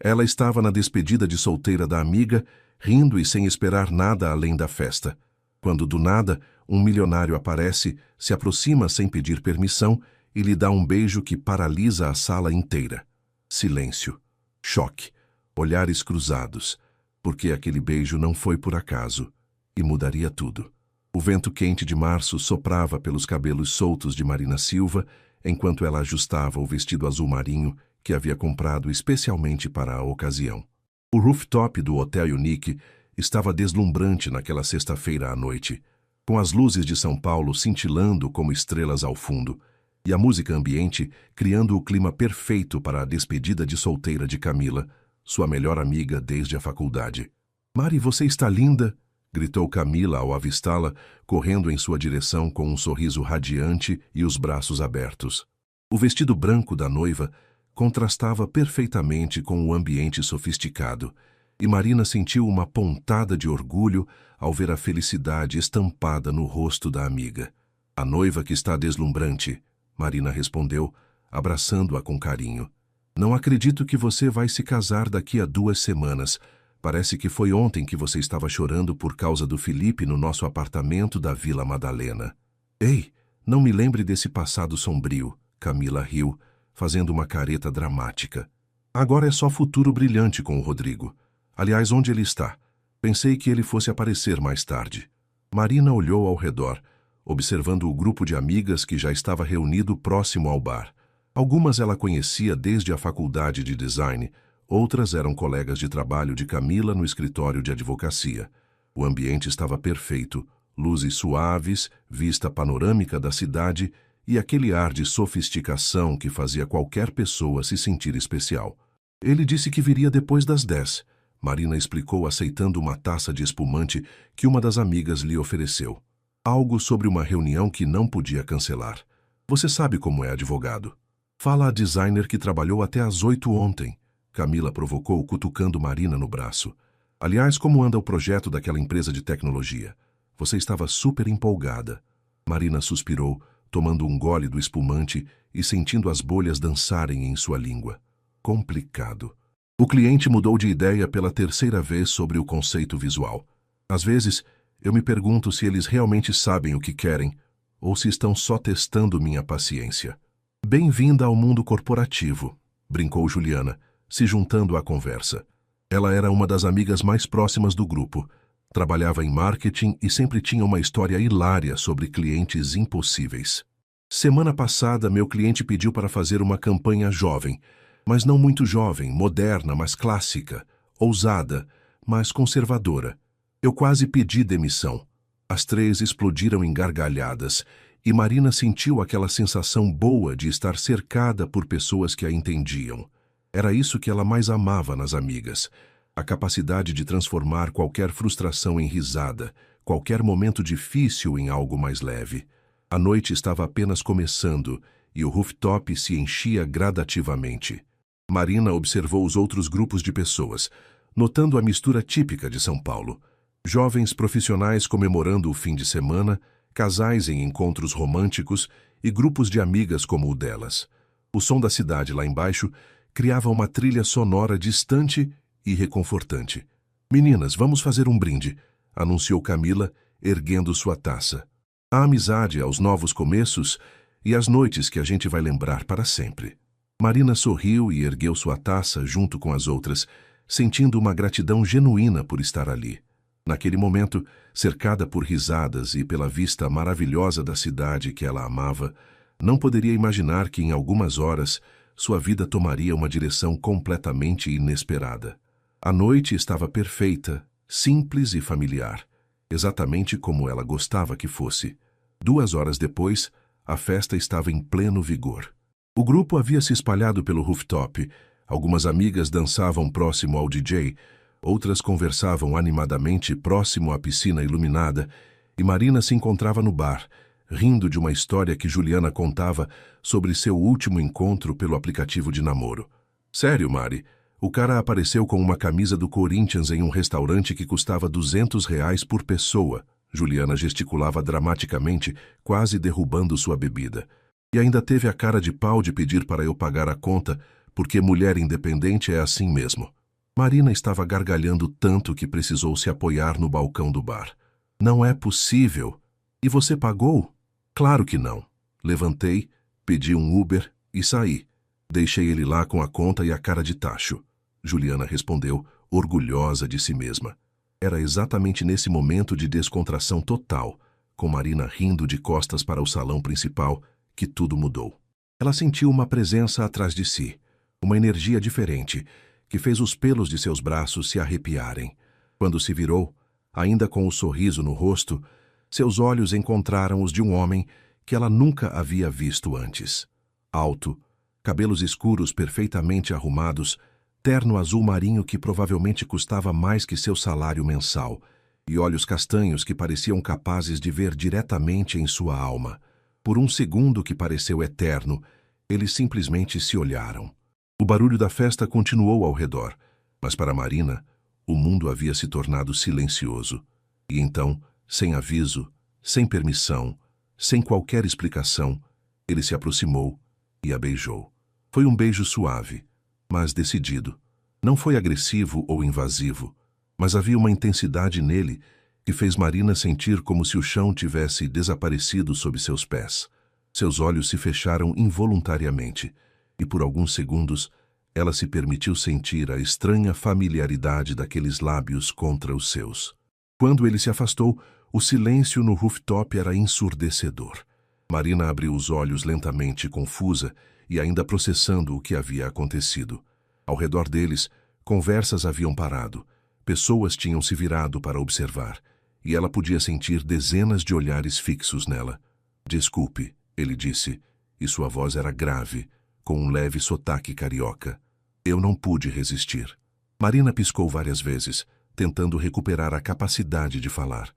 Ela estava na despedida de solteira da amiga, rindo e sem esperar nada além da festa. Quando do nada, um milionário aparece, se aproxima sem pedir permissão e lhe dá um beijo que paralisa a sala inteira. Silêncio. Choque. Olhares cruzados. Porque aquele beijo não foi por acaso. E mudaria tudo. O vento quente de março soprava pelos cabelos soltos de Marina Silva, enquanto ela ajustava o vestido azul marinho que havia comprado especialmente para a ocasião. O rooftop do Hotel Unique estava deslumbrante naquela sexta-feira à noite, com as luzes de São Paulo cintilando como estrelas ao fundo, e a música ambiente criando o clima perfeito para a despedida de solteira de Camila, sua melhor amiga desde a faculdade. "Mari, você está linda!" gritou Camila ao avistá-la, correndo em sua direção com um sorriso radiante e os braços abertos. O vestido branco da noiva contrastava perfeitamente com o ambiente sofisticado, e Marina sentiu uma pontada de orgulho ao ver a felicidade estampada no rosto da amiga. "A noiva que está deslumbrante", Marina respondeu, abraçando-a com carinho. "Não acredito que você vai se casar daqui a 2 semanas. Parece que foi ontem que você estava chorando por causa do Felipe no nosso apartamento da Vila Madalena." "Ei, não me lembre desse passado sombrio", Camila riu, fazendo uma careta dramática. "Agora é só futuro brilhante com o Rodrigo. Aliás, onde ele está? Pensei que ele fosse aparecer mais tarde." Marina olhou ao redor, observando o grupo de amigas que já estava reunido próximo ao bar. Algumas ela conhecia desde a faculdade de design, outras eram colegas de trabalho de Camila no escritório de advocacia. O ambiente estava perfeito, luzes suaves, vista panorâmica da cidade e aquele ar de sofisticação que fazia qualquer pessoa se sentir especial. "Ele disse que viria depois das 10, Marina explicou aceitando uma taça de espumante que uma das amigas lhe ofereceu. Algo sobre uma reunião que não podia cancelar. "Você sabe como é advogado." "Fala a designer que trabalhou até às 8 ontem, Camila provocou, cutucando Marina no braço. "Aliás, como anda o projeto daquela empresa de tecnologia? Você estava super empolgada." Marina suspirou, tomando um gole do espumante e sentindo as bolhas dançarem em sua língua. Complicado. O cliente mudou de ideia pela 3ª vez sobre o conceito visual. Às vezes, eu me pergunto se eles realmente sabem o que querem ou se estão só testando minha paciência. "Bem-vinda ao mundo corporativo", brincou Juliana, se juntando à conversa. Ela era uma das amigas mais próximas do grupo. Trabalhava em marketing e sempre tinha uma história hilária sobre clientes impossíveis. "Semana passada, meu cliente pediu para fazer uma campanha jovem, mas não muito jovem, moderna, mas clássica, ousada, mas conservadora. Eu quase pedi demissão." As 3 explodiram em gargalhadas, e Marina sentiu aquela sensação boa de estar cercada por pessoas que a entendiam. Era isso que ela mais amava nas amigas, a capacidade de transformar qualquer frustração em risada, qualquer momento difícil em algo mais leve. A noite estava apenas começando e o rooftop se enchia gradativamente. Marina observou os outros grupos de pessoas, notando a mistura típica de São Paulo. Jovens profissionais comemorando o fim de semana, casais em encontros românticos e grupos de amigas como o delas. O som da cidade lá embaixo criava uma trilha sonora distante e reconfortante. "Meninas, vamos fazer um brinde", anunciou Camila, erguendo sua taça. "A amizade, aos novos começos e às noites que a gente vai lembrar para sempre." Marina sorriu e ergueu sua taça junto com as outras, sentindo uma gratidão genuína por estar ali. Naquele momento, cercada por risadas e pela vista maravilhosa da cidade que ela amava, não poderia imaginar que em algumas horas sua vida tomaria uma direção completamente inesperada. A noite estava perfeita, simples e familiar, exatamente como ela gostava que fosse. 2 horas depois, a festa estava em pleno vigor. O grupo havia se espalhado pelo rooftop, algumas amigas dançavam próximo ao DJ, outras conversavam animadamente próximo à piscina iluminada, e Marina se encontrava no bar, rindo de uma história que Juliana contava sobre seu último encontro pelo aplicativo de namoro. "Sério, Mari, o cara apareceu com uma camisa do Corinthians em um restaurante que custava R$ 200 por pessoa." Juliana gesticulava dramaticamente, quase derrubando sua bebida. "E ainda teve a cara de pau de pedir para eu pagar a conta, porque mulher independente é assim mesmo. Marina estava gargalhando tanto que precisou se apoiar no balcão do bar. Não é possível. E você pagou? Claro que não. Levantei, pedi um Uber e saí. Deixei ele lá com a conta e a cara de tacho. Juliana respondeu, orgulhosa de si mesma. Era exatamente nesse momento de descontração total, com Marina rindo de costas para o salão principal, que tudo mudou. Ela sentiu uma presença atrás de si, uma energia diferente, que fez os pelos de seus braços se arrepiarem. Quando se virou, ainda com o sorriso no rosto, seus olhos encontraram os de um homem que ela nunca havia visto antes. Alto, cabelos escuros perfeitamente arrumados, terno azul marinho que provavelmente custava mais que seu salário mensal, e olhos castanhos que pareciam capazes de ver diretamente em sua alma. Por um segundo que pareceu eterno, eles simplesmente se olharam. O barulho da festa continuou ao redor, mas para Marina, o mundo havia se tornado silencioso. E então, sem aviso, sem permissão, sem qualquer explicação, ele se aproximou e a beijou. Foi um beijo suave, mas decidido. Não foi agressivo ou invasivo, mas havia uma intensidade nele que fez Marina sentir como se o chão tivesse desaparecido sob seus pés. Seus olhos se fecharam involuntariamente, e por alguns segundos ela se permitiu sentir a estranha familiaridade daqueles lábios contra os seus. Quando ele se afastou, o silêncio no rooftop era ensurdecedor. Marina abriu os olhos lentamente, confusa e ainda processando o que havia acontecido. Ao redor deles, conversas haviam parado, pessoas tinham se virado para observar, e ela podia sentir dezenas de olhares fixos nela. Desculpe, ele disse, e sua voz era grave, com um leve sotaque carioca. Eu não pude resistir. Marina piscou várias vezes, tentando recuperar a capacidade de falar.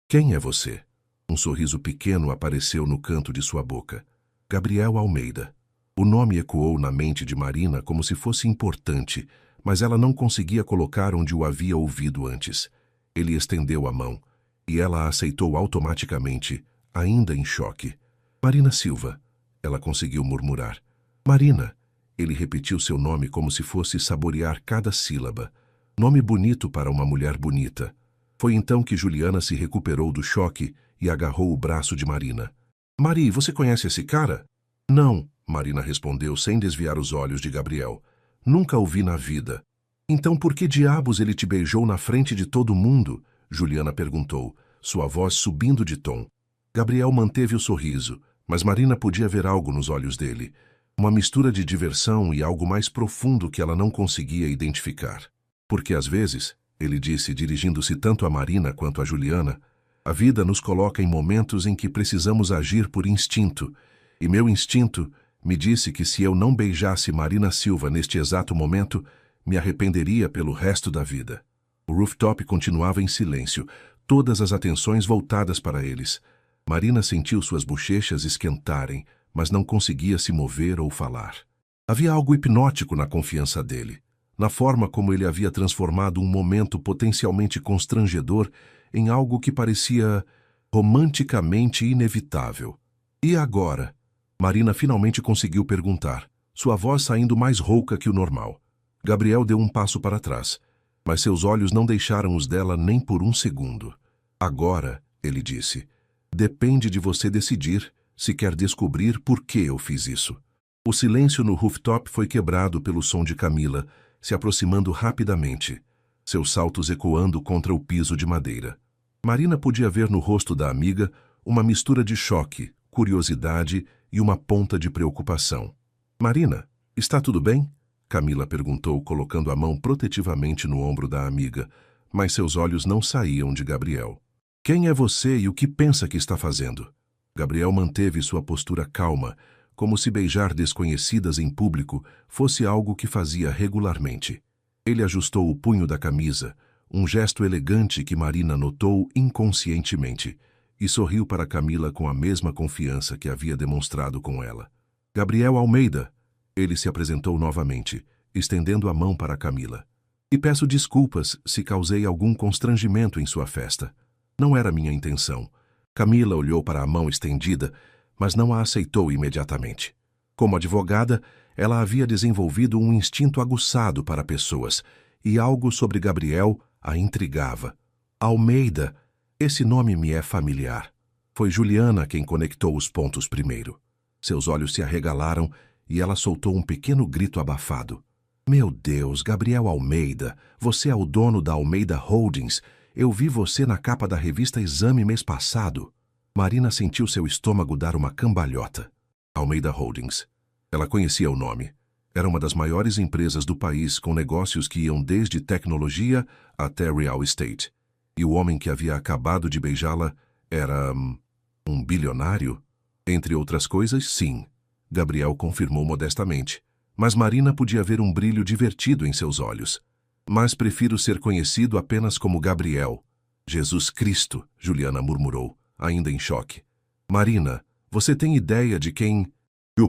Quem é você? Um sorriso pequeno apareceu no canto de sua boca. Gabriel Almeida. O nome ecoou na mente de Marina como se fosse importante, mas ela não conseguia colocar onde o havia ouvido antes. Ele estendeu a mão, e ela a aceitou automaticamente, ainda em choque. Marina Silva, ela conseguiu murmurar. Marina, ele repetiu seu nome como se fosse saborear cada sílaba. Nome bonito para uma mulher bonita. Foi então que Juliana se recuperou do choque e agarrou o braço de Marina. Mari, você conhece esse cara? Não, Marina respondeu sem desviar os olhos de Gabriel. Nunca o vi na vida. Então por que diabos ele te beijou na frente de todo mundo? Juliana perguntou, sua voz subindo de tom. Gabriel manteve o sorriso, mas Marina podia ver algo nos olhos dele. Uma mistura de diversão e algo mais profundo que ela não conseguia identificar. Porque às vezes, ele disse dirigindo-se tanto a Marina quanto a Juliana, a vida nos coloca em momentos em que precisamos agir por instinto, e meu instinto me disse que se eu não beijasse Marina Silva neste exato momento, me arrependeria pelo resto da vida. O rooftop continuava em silêncio, todas as atenções voltadas para eles. Marina sentiu suas bochechas esquentarem, mas não conseguia se mover ou falar. Havia algo hipnótico na confiança dele, na forma como ele havia transformado um momento potencialmente constrangedor em algo que parecia romanticamente inevitável. E agora? Marina finalmente conseguiu perguntar, sua voz saindo mais rouca que o normal. Gabriel deu um passo para trás, mas seus olhos não deixaram os dela nem por um segundo. Agora, ele disse, depende de você decidir se quer descobrir por que eu fiz isso. O silêncio no rooftop foi quebrado pelo som de Camila, se aproximando rapidamente, seus saltos ecoando contra o piso de madeira. Marina podia ver no rosto da amiga uma mistura de choque, curiosidade e uma ponta de preocupação. Marina, está tudo bem? Camila perguntou, colocando a mão protetivamente no ombro da amiga, mas seus olhos não saíam de Gabriel. Quem é você e o que pensa que está fazendo? Gabriel manteve sua postura calma, como se beijar desconhecidas em público fosse algo que fazia regularmente. Ele ajustou o punho da camisa, um gesto elegante que Marina notou inconscientemente, e sorriu para Camila com a mesma confiança que havia demonstrado com ela. Gabriel Almeida, ele se apresentou novamente, estendendo a mão para Camila. E peço desculpas se causei algum constrangimento em sua festa. Não era minha intenção. Camila olhou para a mão estendida, mas não a aceitou imediatamente. Como advogada, ela havia desenvolvido um instinto aguçado para pessoas, e algo sobre Gabriel a intrigava. Almeida, esse nome me é familiar. Foi Juliana quem conectou os pontos primeiro. Seus olhos se arregalaram e ela soltou um pequeno grito abafado. Meu Deus, Gabriel Almeida, você é o dono da Almeida Holdings. Eu vi você na capa da revista Exame mês passado. Marina sentiu seu estômago dar uma cambalhota. Almeida Holdings. Ela conhecia o nome. Era uma das maiores empresas do país, com negócios que iam desde tecnologia até real estate. E o homem que havia acabado de beijá-la era... um bilionário? Entre outras coisas, sim. Gabriel confirmou modestamente. Mas Marina podia ver um brilho divertido em seus olhos. Mas prefiro ser conhecido apenas como Gabriel. Jesus Cristo, Juliana murmurou, ainda em choque. Marina, você tem ideia de quem...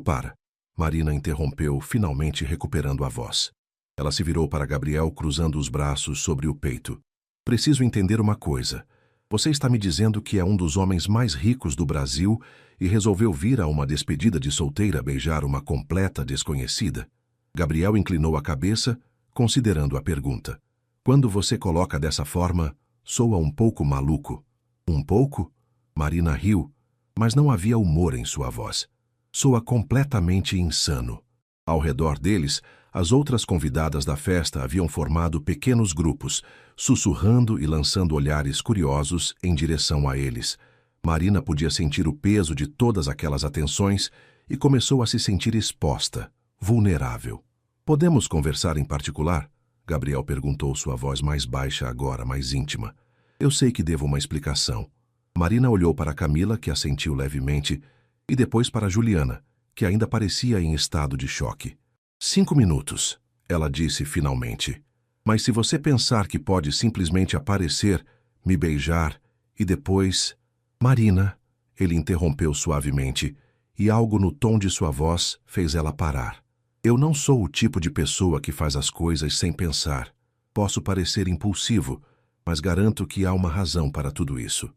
Para. Marina interrompeu, finalmente recuperando a voz. Ela se virou para Gabriel, cruzando os braços sobre o peito. Preciso entender uma coisa. Você está me dizendo que é um dos homens mais ricos do Brasil e resolveu vir a uma despedida de solteira beijar uma completa desconhecida? Gabriel inclinou a cabeça, considerando a pergunta. Quando você coloca dessa forma, soa um pouco maluco. Um pouco? Marina riu, mas não havia humor em sua voz. Soa completamente insano. Ao redor deles, as outras convidadas da festa haviam formado pequenos grupos, sussurrando e lançando olhares curiosos em direção a eles. Marina podia sentir o peso de todas aquelas atenções e começou a se sentir exposta, vulnerável. Podemos conversar em particular? Gabriel perguntou, sua voz mais baixa agora, mais íntima. Eu sei que devo uma explicação. Marina olhou para Camila, que assentiu levemente, e depois para Juliana, que ainda parecia em estado de choque. 5 minutos, ela disse finalmente. Mas se você pensar que pode simplesmente aparecer, me beijar e depois... Marina, ele interrompeu suavemente, e algo no tom de sua voz fez ela parar. Eu não sou o tipo de pessoa que faz as coisas sem pensar. Posso parecer impulsivo, mas garanto que há uma razão para tudo isso.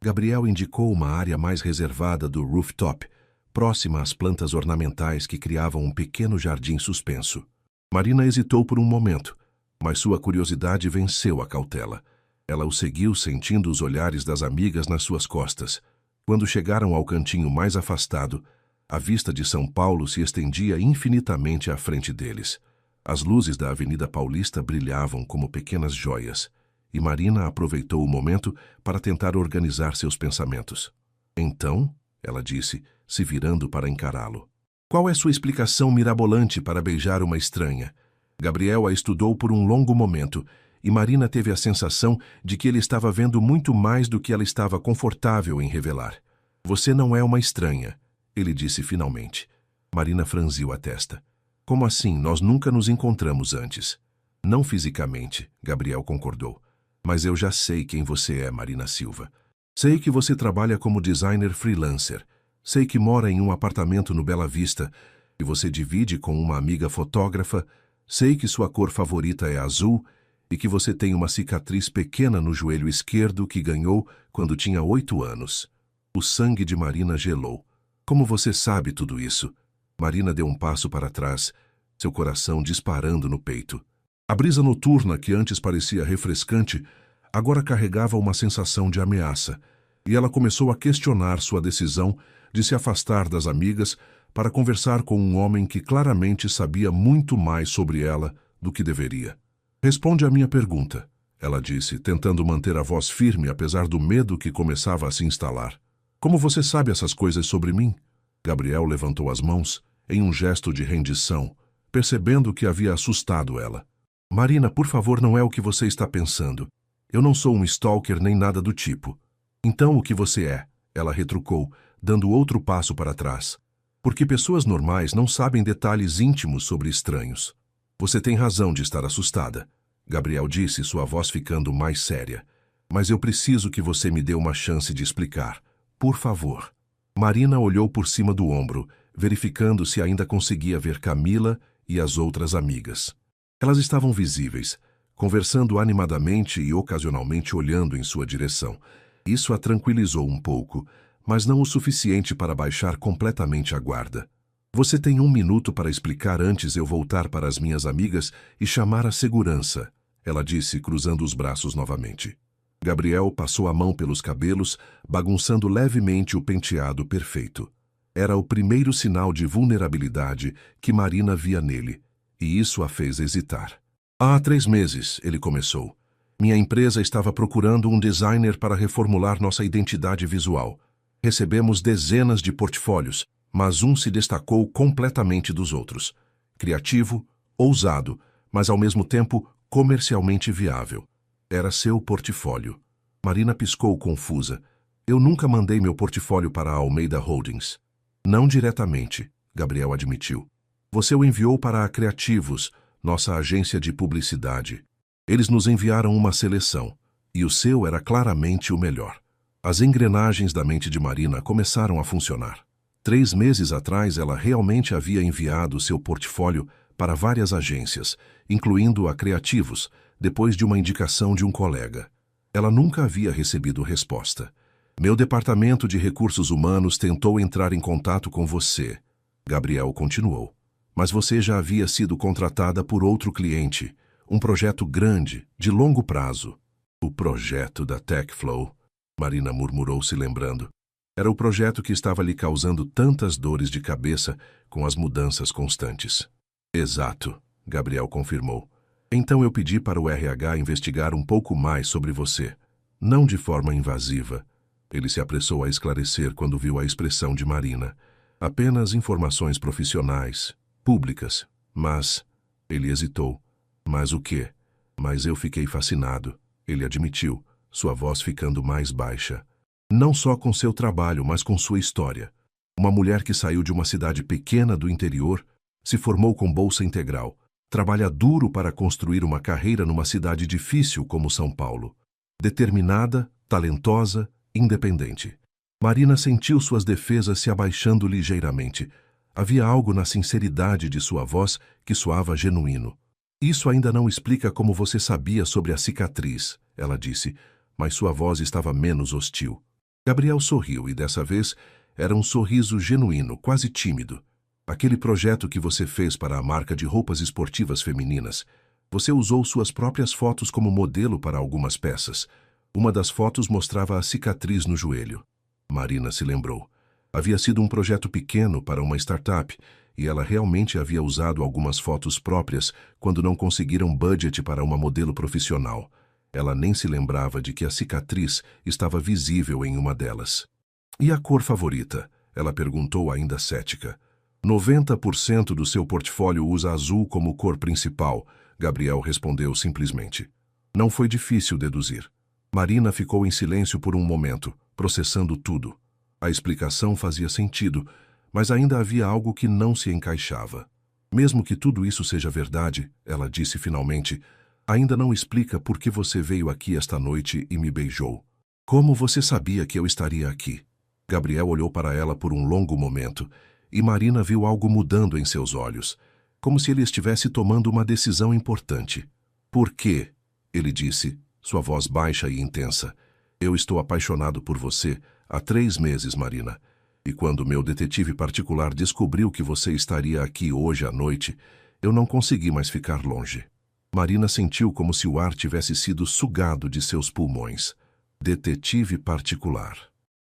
Gabriel indicou uma área mais reservada do rooftop, próxima às plantas ornamentais que criavam um pequeno jardim suspenso. Marina hesitou por um momento, mas sua curiosidade venceu a cautela. Ela o seguiu, sentindo os olhares das amigas nas suas costas. Quando chegaram ao cantinho mais afastado, a vista de São Paulo se estendia infinitamente à frente deles. As luzes da Avenida Paulista brilhavam como pequenas joias, e Marina aproveitou o momento para tentar organizar seus pensamentos. Então, ela disse, se virando para encará-lo. Qual é sua explicação mirabolante para beijar uma estranha? Gabriel a estudou por um longo momento, e Marina teve a sensação de que ele estava vendo muito mais do que ela estava confortável em revelar. Você não é uma estranha, ele disse finalmente. Marina franziu a testa. Como assim? Nós nunca nos encontramos antes. Não fisicamente, Gabriel concordou. Mas eu já sei quem você é, Marina Silva. Sei que você trabalha como designer freelancer. Sei que mora em um apartamento no Bela Vista e você divide com uma amiga fotógrafa. Sei que sua cor favorita é azul e que você tem uma cicatriz pequena no joelho esquerdo que ganhou quando tinha 8 anos. O sangue de Marina gelou. Como você sabe tudo isso? Marina deu um passo para trás, seu coração disparando no peito. A brisa noturna, que antes parecia refrescante, agora carregava uma sensação de ameaça, e ela começou a questionar sua decisão de se afastar das amigas para conversar com um homem que claramente sabia muito mais sobre ela do que deveria. Responde à minha pergunta, ela disse, tentando manter a voz firme apesar do medo que começava a se instalar. Como você sabe essas coisas sobre mim? Gabriel levantou as mãos em um gesto de rendição, percebendo que havia assustado ela. Marina, por favor, não é o que você está pensando. Eu não sou um stalker nem nada do tipo. Então o que você é? Ela retrucou, dando outro passo para trás. Porque pessoas normais não sabem detalhes íntimos sobre estranhos. Você tem razão de estar assustada, Gabriel disse, sua voz ficando mais séria. Mas eu preciso que você me dê uma chance de explicar. Por favor. Marina olhou por cima do ombro, verificando se ainda conseguia ver Camila e as outras amigas. Elas estavam visíveis, conversando animadamente e ocasionalmente olhando em sua direção. Isso a tranquilizou um pouco, mas não o suficiente para baixar completamente a guarda. Você tem 1 minuto para explicar antes eu voltar para as minhas amigas e chamar a segurança, ela disse, cruzando os braços novamente. Gabriel passou a mão pelos cabelos, bagunçando levemente o penteado perfeito. Era o primeiro sinal de vulnerabilidade que Marina via nele, e isso a fez hesitar. Há 3 meses, ele começou. Minha empresa estava procurando um designer para reformular nossa identidade visual. Recebemos dezenas de portfólios, mas um se destacou completamente dos outros. Criativo, ousado, mas ao mesmo tempo comercialmente viável. Era seu portfólio. Marina piscou confusa. Eu nunca mandei meu portfólio para a Almeida Holdings. Não diretamente, Gabriel admitiu. Você o enviou para a Criativos, nossa agência de publicidade. Eles nos enviaram uma seleção, e o seu era claramente o melhor. As engrenagens da mente de Marina começaram a funcionar. 3 meses atrás, ela realmente havia enviado seu portfólio para várias agências, incluindo a Criativos, depois de uma indicação de um colega. Ela nunca havia recebido resposta. Meu departamento de recursos humanos tentou entrar em contato com você, Gabriel continuou. Mas você já havia sido contratada por outro cliente, um projeto grande, de longo prazo. O projeto da TechFlow, Marina murmurou se lembrando. Era o projeto que estava lhe causando tantas dores de cabeça com as mudanças constantes. Exato, Gabriel confirmou. Então eu pedi para o RH investigar um pouco mais sobre você. Não de forma invasiva. Ele se apressou a esclarecer quando viu a expressão de Marina. Apenas informações profissionais, públicas. Mas... Ele hesitou. Mas o quê? Mas eu fiquei fascinado. Ele admitiu, sua voz ficando mais baixa. Não só com seu trabalho, mas com sua história. Uma mulher que saiu de uma cidade pequena do interior, se formou com bolsa integral, trabalha duro para construir uma carreira numa cidade difícil como São Paulo. Determinada, talentosa, independente. Marina sentiu suas defesas se abaixando ligeiramente. Havia algo na sinceridade de sua voz que soava genuíno. Isso ainda não explica como você sabia sobre a cicatriz, ela disse, mas sua voz estava menos hostil. Gabriel sorriu e dessa vez era um sorriso genuíno, quase tímido. Aquele projeto que você fez para a marca de roupas esportivas femininas, você usou suas próprias fotos como modelo para algumas peças. Uma das fotos mostrava a cicatriz no joelho. Marina se lembrou. Havia sido um projeto pequeno para uma startup e ela realmente havia usado algumas fotos próprias quando não conseguiram budget para uma modelo profissional. Ela nem se lembrava de que a cicatriz estava visível em uma delas. E a cor favorita? Ela perguntou ainda cética. 90% do seu portfólio usa azul como cor principal, Gabriel respondeu simplesmente. Não foi difícil deduzir. Marina ficou em silêncio por um momento, processando tudo. A explicação fazia sentido, mas ainda havia algo que não se encaixava. Mesmo que tudo isso seja verdade, ela disse finalmente, ainda não explica por que você veio aqui esta noite e me beijou. Como você sabia que eu estaria aqui? Gabriel olhou para ela por um longo momento, e Marina viu algo mudando em seus olhos, como se ele estivesse tomando uma decisão importante. Por quê? Ele disse, sua voz baixa e intensa. Eu estou apaixonado por você há 3 meses, Marina. E quando meu detetive particular descobriu que você estaria aqui hoje à noite, eu não consegui mais ficar longe. Marina sentiu como se o ar tivesse sido sugado de seus pulmões. Detetive particular.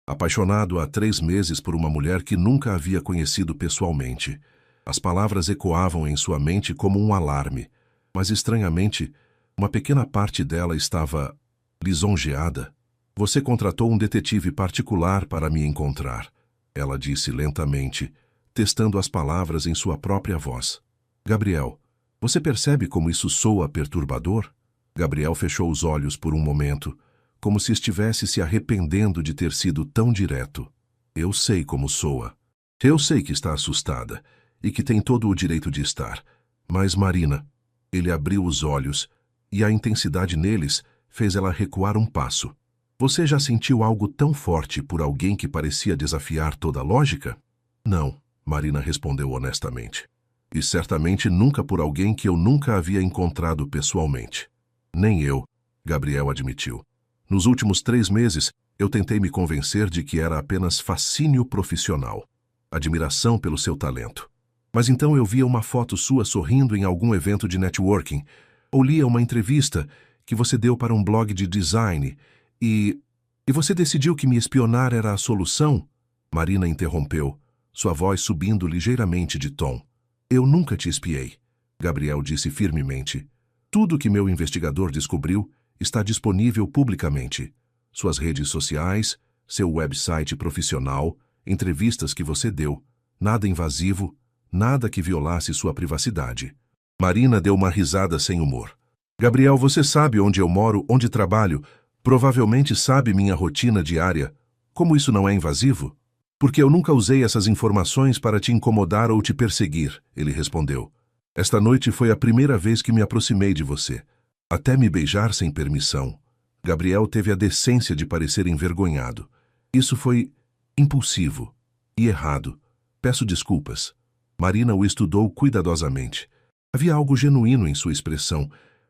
Apaixonado há 3 meses por uma mulher que nunca havia conhecido pessoalmente. As palavras ecoavam em sua mente como um alarme, mas estranhamente, uma pequena parte dela estava lisonjeada. Você contratou um detetive particular para me encontrar, ela disse lentamente, testando as palavras em sua própria voz. Gabriel, você percebe como isso soa perturbador? Gabriel fechou os olhos por um momento, como se estivesse se arrependendo de ter sido tão direto. Eu sei como soa. Eu sei que está assustada e que tem todo o direito de estar. Mas, Marina, ele abriu os olhos e a intensidade neles fez ela recuar um passo. Você já sentiu algo tão forte por alguém que parecia desafiar toda a lógica? Não, Marina respondeu honestamente. E certamente nunca por alguém que eu nunca havia encontrado pessoalmente. Nem eu, Gabriel admitiu. Nos últimos 3 meses, eu tentei me convencer de que era apenas fascínio profissional. Admiração pelo seu talento. Mas então eu via uma foto sua sorrindo em algum evento de networking, ou lia uma entrevista que você deu para um blog de design, e você decidiu que me espionar era a solução? Marina interrompeu, sua voz subindo ligeiramente de tom. Eu nunca te espiei, Gabriel disse firmemente. Tudo que meu investigador descobriu está disponível publicamente. Suas redes sociais, seu website profissional, entrevistas que você deu, nada invasivo, nada que violasse sua privacidade. Marina deu uma risada sem humor. Gabriel, você sabe onde eu moro, onde trabalho, provavelmente sabe minha rotina diária. Como isso não é invasivo? Porque eu nunca usei essas informações para te incomodar ou te perseguir, ele respondeu. Esta noite foi a primeira vez que me aproximei de você. Até me beijar sem permissão. Gabriel teve a decência de parecer envergonhado. Isso foi impulsivo e errado. Peço desculpas. Marina o estudou cuidadosamente. Havia algo genuíno em sua expressão,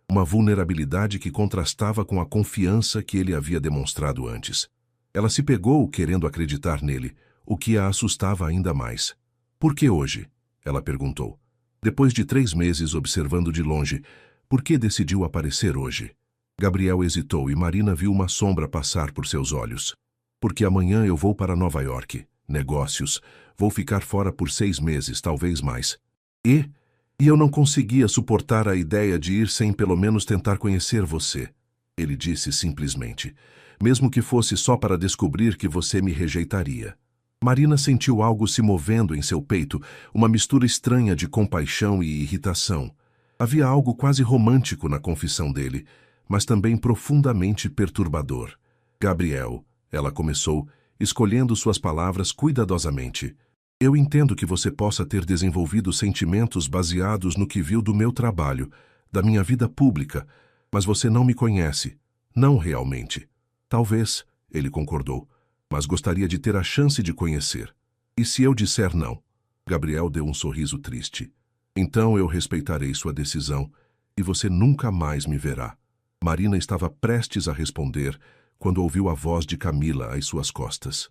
uma vulnerabilidade que contrastava com a confiança que ele havia demonstrado antes. Ela se pegou querendo acreditar nele, o que a assustava ainda mais. Por que hoje? Ela perguntou. Depois de 3 meses observando de longe, por que decidiu aparecer hoje? Gabriel hesitou e Marina viu uma sombra passar por seus olhos. Porque amanhã eu vou para Nova York. Negócios. Vou ficar fora por 6 meses, talvez mais. E eu não conseguia suportar a ideia de ir sem pelo menos tentar conhecer você. Ele disse simplesmente. Mesmo que fosse só para descobrir que você me rejeitaria. Marina sentiu algo se movendo em seu peito, uma mistura estranha de compaixão e irritação. Havia algo quase romântico na confissão dele, mas também profundamente perturbador. Gabriel, ela começou, escolhendo suas palavras cuidadosamente. Eu entendo que você possa ter desenvolvido sentimentos baseados no que viu do meu trabalho, da minha vida pública, mas você não me conhece. Não realmente. Talvez, ele concordou, mas gostaria de ter a chance de conhecer. E se eu disser não? Gabriel deu um sorriso triste. Então eu respeitarei sua decisão e você nunca mais me verá. Marina estava prestes a responder quando ouviu a voz de Camila às suas costas.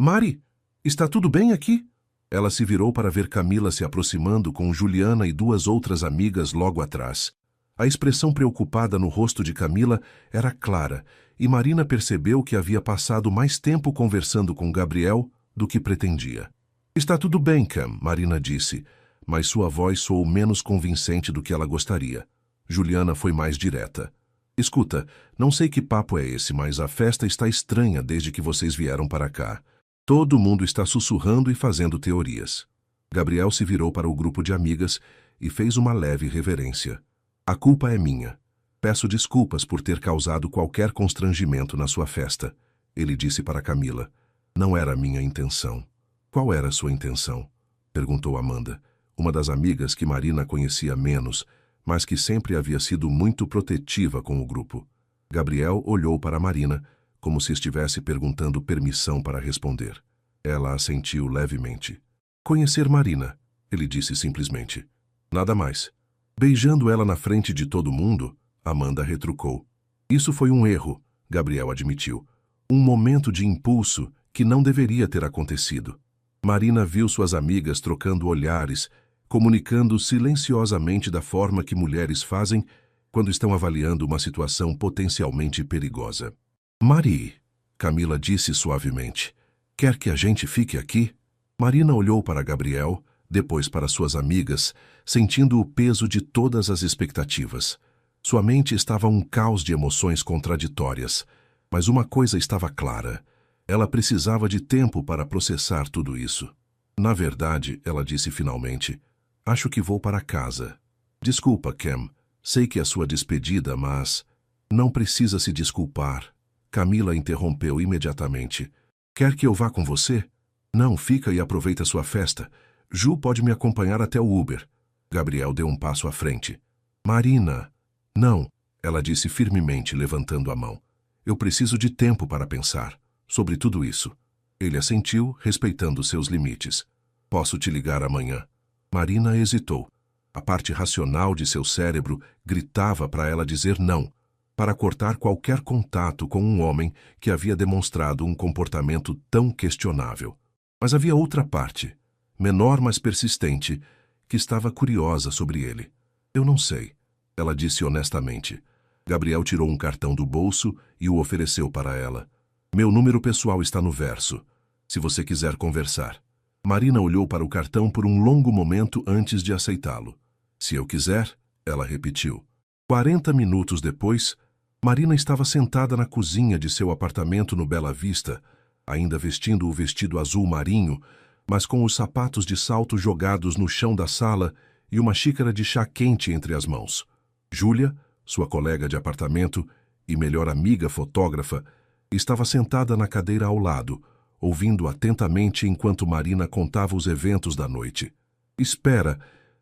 Mari, está tudo bem aqui? Ela se virou para ver Camila se aproximando com Juliana e 2 outras amigas logo atrás. A expressão preocupada no rosto de Camila era clara, e Marina percebeu que havia passado mais tempo conversando com Gabriel do que pretendia. Está tudo bem, Cam, Marina disse, mas sua voz soou menos convincente do que ela gostaria. Juliana foi mais direta. Escuta, não sei que papo é esse, mas a festa está estranha desde que vocês vieram para cá. Todo mundo está sussurrando e fazendo teorias. Gabriel se virou para o grupo de amigas e fez uma leve reverência. A culpa é minha. Peço desculpas por ter causado qualquer constrangimento na sua festa, ele disse para Camila. Não era minha intenção. Qual era sua intenção? Perguntou Amanda, uma das amigas que Marina conhecia menos, mas que sempre havia sido muito protetiva com o grupo. Gabriel olhou para Marina, como se estivesse perguntando permissão para responder. Ela assentiu levemente. Conhecer Marina, ele disse simplesmente. Nada mais. Beijando ela na frente de todo mundo, Amanda retrucou. Isso foi um erro, Gabriel admitiu. Um momento de impulso que não deveria ter acontecido. Marina viu suas amigas trocando olhares, comunicando silenciosamente da forma que mulheres fazem quando estão avaliando uma situação potencialmente perigosa. Mari, Camila disse suavemente, quer que a gente fique aqui? Marina olhou para Gabriel, depois para suas amigas, sentindo o peso de todas as expectativas. Sua mente estava um caos de emoções contraditórias, mas uma coisa estava clara. Ela precisava de tempo para processar tudo isso. Na verdade, ela disse finalmente, acho que vou para casa. Desculpa, Cam. Sei que é sua despedida, mas... Não precisa se desculpar. Camila interrompeu imediatamente. Quer que eu vá com você? Não, fica e aproveita sua festa. Ju pode me acompanhar até o Uber. Gabriel deu um passo à frente. Marina... Não, ela disse firmemente, levantando a mão. Eu preciso de tempo para pensar sobre tudo isso. Ele assentiu, respeitando seus limites. Posso te ligar amanhã. Marina hesitou. A parte racional de seu cérebro gritava para ela dizer não, para cortar qualquer contato com um homem que havia demonstrado um comportamento tão questionável. Mas havia outra parte, menor mas persistente, que estava curiosa sobre ele. Eu não sei, ela disse honestamente. Gabriel tirou um cartão do bolso e o ofereceu para ela. Meu número pessoal está no verso, se você quiser conversar. Marina olhou para o cartão por um longo momento antes de aceitá-lo. Se eu quiser, ela repetiu. 40 minutos depois, Marina estava sentada na cozinha de seu apartamento no Bela Vista, ainda vestindo o vestido azul marinho, mas com os sapatos de salto jogados no chão da sala e uma xícara de chá quente entre as mãos. Júlia, sua colega de apartamento e melhor amiga fotógrafa, estava sentada na cadeira ao lado, ouvindo atentamente enquanto Marina contava os eventos da noite. Espera,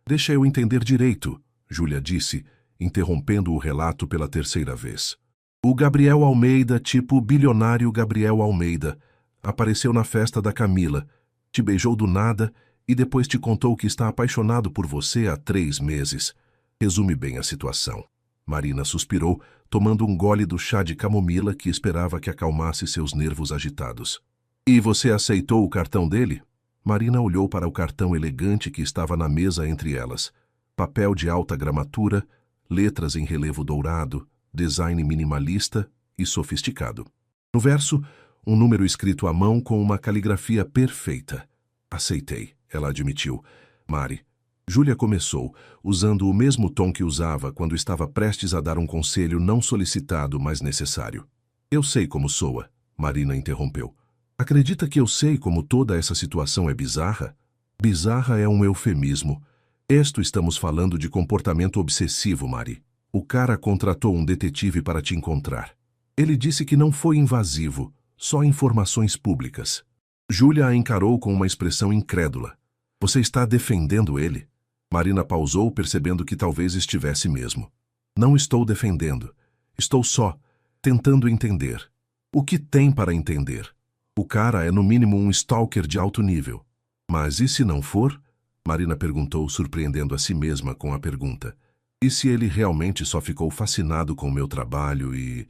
deixa eu entender direito, Júlia disse, interrompendo o relato pela terceira vez. O Gabriel Almeida, tipo bilionário Gabriel Almeida, apareceu na festa da Camila, te beijou do nada e depois te contou que está apaixonado por você há 3 meses. Resume bem a situação. Marina suspirou, tomando um gole do chá de camomila que esperava que acalmasse seus nervos agitados. E você aceitou o cartão dele? Marina olhou para o cartão elegante que estava na mesa entre elas. Papel de alta gramatura, letras em relevo dourado, design minimalista e sofisticado. No verso, um número escrito à mão com uma caligrafia perfeita. Aceitei, ela admitiu. Mari. Júlia começou, usando o mesmo tom que usava quando estava prestes a dar um conselho não solicitado, mas necessário. Eu sei como soa, Marina interrompeu. Acredita que eu sei como toda essa situação é bizarra? Bizarra é um eufemismo. Estamos falando de comportamento obsessivo, Mari. O cara contratou um detetive para te encontrar. Ele disse que não foi invasivo, só informações públicas. Júlia a encarou com uma expressão incrédula. Você está defendendo ele? Marina pausou, percebendo que talvez estivesse mesmo. Não estou defendendo. Estou só tentando entender. O que tem para entender? O cara é no mínimo um stalker de alto nível. Mas e se não for? Marina perguntou, surpreendendo a si mesma com a pergunta. E se ele realmente só ficou fascinado com o meu trabalho e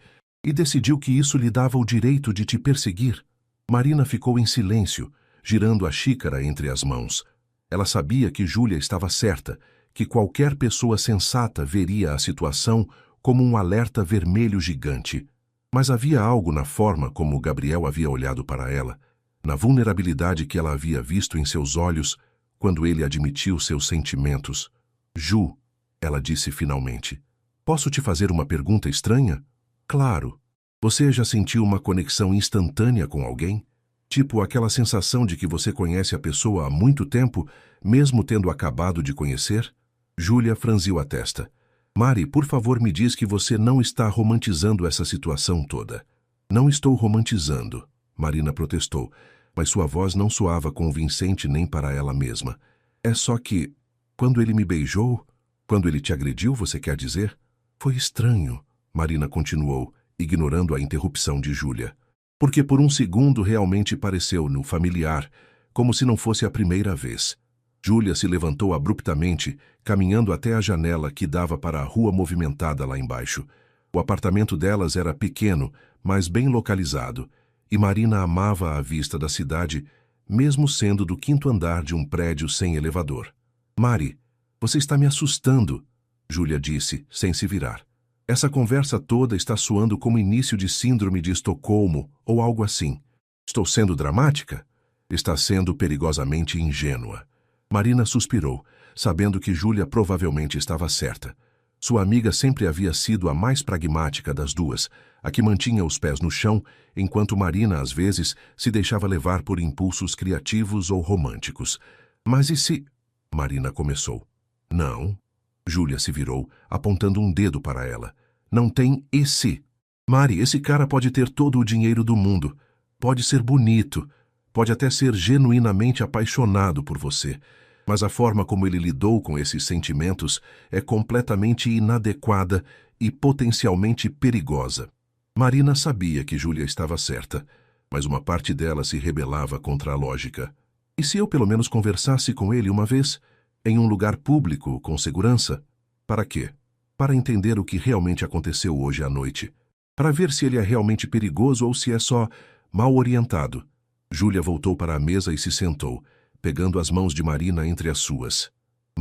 decidiu que isso lhe dava o direito de te perseguir? Marina ficou em silêncio, girando a xícara entre as mãos. Ela sabia que Júlia estava certa, que qualquer pessoa sensata veria a situação como um alerta vermelho gigante. Mas havia algo na forma como Gabriel havia olhado para ela, na vulnerabilidade que ela havia visto em seus olhos quando ele admitiu seus sentimentos. Ju, ela disse finalmente, posso te fazer uma pergunta estranha? Claro. Você já sentiu uma conexão instantânea com alguém? Tipo aquela sensação de que você conhece a pessoa há muito tempo, mesmo tendo acabado de conhecer? Júlia franziu a testa. Mari, por favor, me diz que você não está romantizando essa situação toda. Não estou romantizando, Marina protestou, mas sua voz não soava convincente nem para ela mesma. É só que, quando ele me beijou, quando ele te agrediu, você quer dizer? Foi estranho, Marina continuou, ignorando a interrupção de Júlia. Porque por um segundo realmente pareceu-no familiar, como se não fosse a primeira vez. Júlia se levantou abruptamente, caminhando até a janela que dava para a rua movimentada lá embaixo. O apartamento delas era pequeno, mas bem localizado, e Marina amava a vista da cidade, mesmo sendo do 5º andar de um prédio sem elevador. Mari, você está me assustando, Júlia disse, sem se virar. Essa conversa toda está soando como início de síndrome de Estocolmo ou algo assim. Estou sendo dramática? Está sendo perigosamente ingênua. Marina suspirou, sabendo que Júlia provavelmente estava certa. Sua amiga sempre havia sido a mais pragmática das duas, a que mantinha os pés no chão, enquanto Marina, às vezes, se deixava levar por impulsos criativos ou românticos. Mas e se... Marina começou. Não. Júlia se virou, apontando um dedo para ela. Não tem e se. Mari, esse cara pode ter todo o dinheiro do mundo. Pode ser bonito. Pode até ser genuinamente apaixonado por você. Mas a forma como ele lidou com esses sentimentos é completamente inadequada e potencialmente perigosa. Marina sabia que Júlia estava certa, mas uma parte dela se rebelava contra a lógica. E se eu pelo menos conversasse com ele uma vez, em um lugar público, com segurança? Para quê? Para entender o que realmente aconteceu hoje à noite. Para ver se ele é realmente perigoso ou se é só mal orientado. Júlia voltou para a mesa e se sentou, pegando as mãos de Marina entre as suas.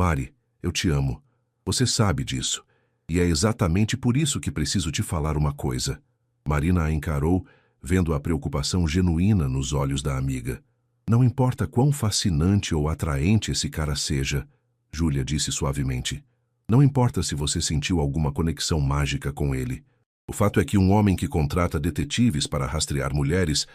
Mari, eu te amo. Você sabe disso. E é exatamente por isso que preciso te falar uma coisa. Marina a encarou, vendo a preocupação genuína nos olhos da amiga. Não importa quão fascinante ou atraente esse cara seja, Júlia disse suavemente. Não importa se você sentiu alguma conexão mágica com ele. O fato é que um homem que contrata detetives para rastrear mulheres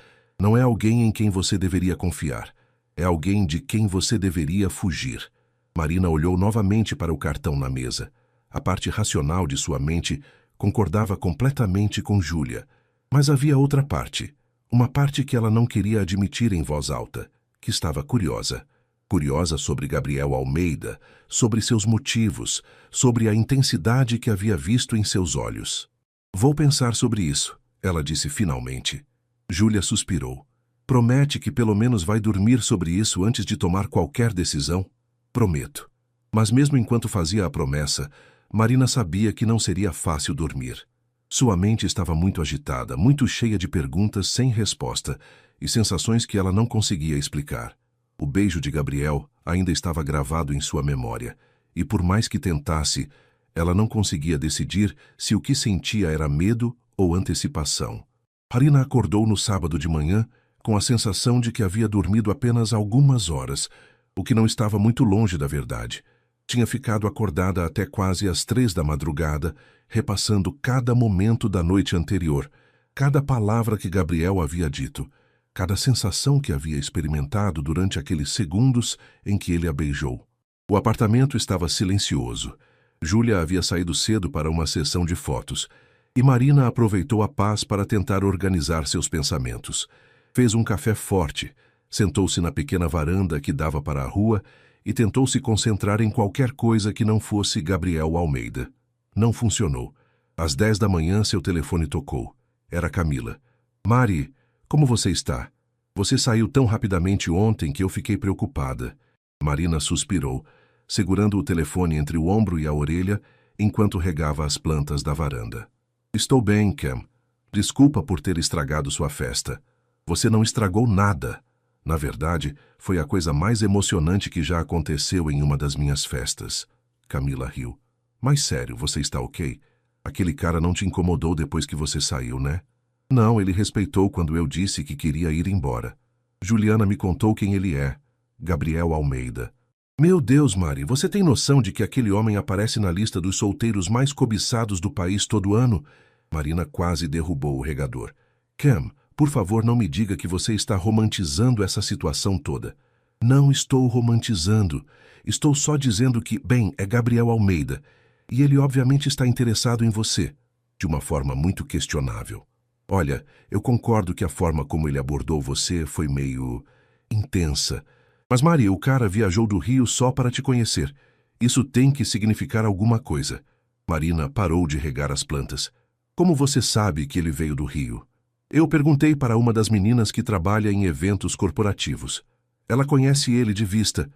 não é alguém em quem você deveria confiar. É alguém de quem você deveria fugir. Marina olhou novamente para o cartão na mesa. A parte racional de sua mente concordava completamente com Júlia. Mas havia outra parte. Uma parte que ela não queria admitir em voz alta, que estava curiosa. Curiosa sobre Gabriel Almeida, sobre seus motivos, sobre a intensidade que havia visto em seus olhos. Vou pensar sobre isso, ela disse finalmente. Júlia suspirou. Promete que pelo menos vai dormir sobre isso antes de tomar qualquer decisão? Prometo. Mas mesmo enquanto fazia a promessa, Marina sabia que não seria fácil dormir. Sua mente estava muito agitada, muito cheia de perguntas sem resposta e sensações que ela não conseguia explicar. O beijo de Gabriel ainda estava gravado em sua memória, e por mais que tentasse, ela não conseguia decidir se o que sentia era medo ou antecipação. Marina acordou no sábado de manhã com a sensação de que havia dormido apenas algumas horas, o que não estava muito longe da verdade. Tinha ficado acordada até quase às 3 da madrugada, repassando cada momento da noite anterior, cada palavra que Gabriel havia dito, cada sensação que havia experimentado durante aqueles segundos em que ele a beijou. O apartamento estava silencioso. Júlia havia saído cedo para uma sessão de fotos, e Marina aproveitou a paz para tentar organizar seus pensamentos. Fez um café forte, sentou-se na pequena varanda que dava para a rua e tentou se concentrar em qualquer coisa que não fosse Gabriel Almeida. Não funcionou. Às 10 da manhã, seu telefone tocou. Era Camila. Mari, como você está? Você saiu tão rapidamente ontem que eu fiquei preocupada. Marina suspirou, segurando o telefone entre o ombro e a orelha, enquanto regava as plantas da varanda. Estou bem, Cam. Desculpa por ter estragado sua festa. Você não estragou nada. Na verdade, foi a coisa mais emocionante que já aconteceu em uma das minhas festas. Camila riu. Mas sério, você está ok? Aquele cara não te incomodou depois que você saiu, né? Não, ele respeitou quando eu disse que queria ir embora. Juliana me contou quem ele é. Gabriel Almeida. Meu Deus, Mari, você tem noção de que aquele homem aparece na lista dos solteiros mais cobiçados do país todo ano? Marina quase derrubou o regador. Cam, por favor, não me diga que você está romantizando essa situação toda. Não estou romantizando. Estou só dizendo que, bem, é Gabriel Almeida. E ele obviamente está interessado em você. De uma forma muito questionável. Olha, eu concordo que a forma como ele abordou você foi meio intensa. Mas, Mari, o cara viajou do Rio só para te conhecer. Isso tem que significar alguma coisa. Marina parou de regar as plantas. Como você sabe que ele veio do Rio? Eu perguntei para uma das meninas que trabalha em eventos corporativos. Ela conhece ele de vista.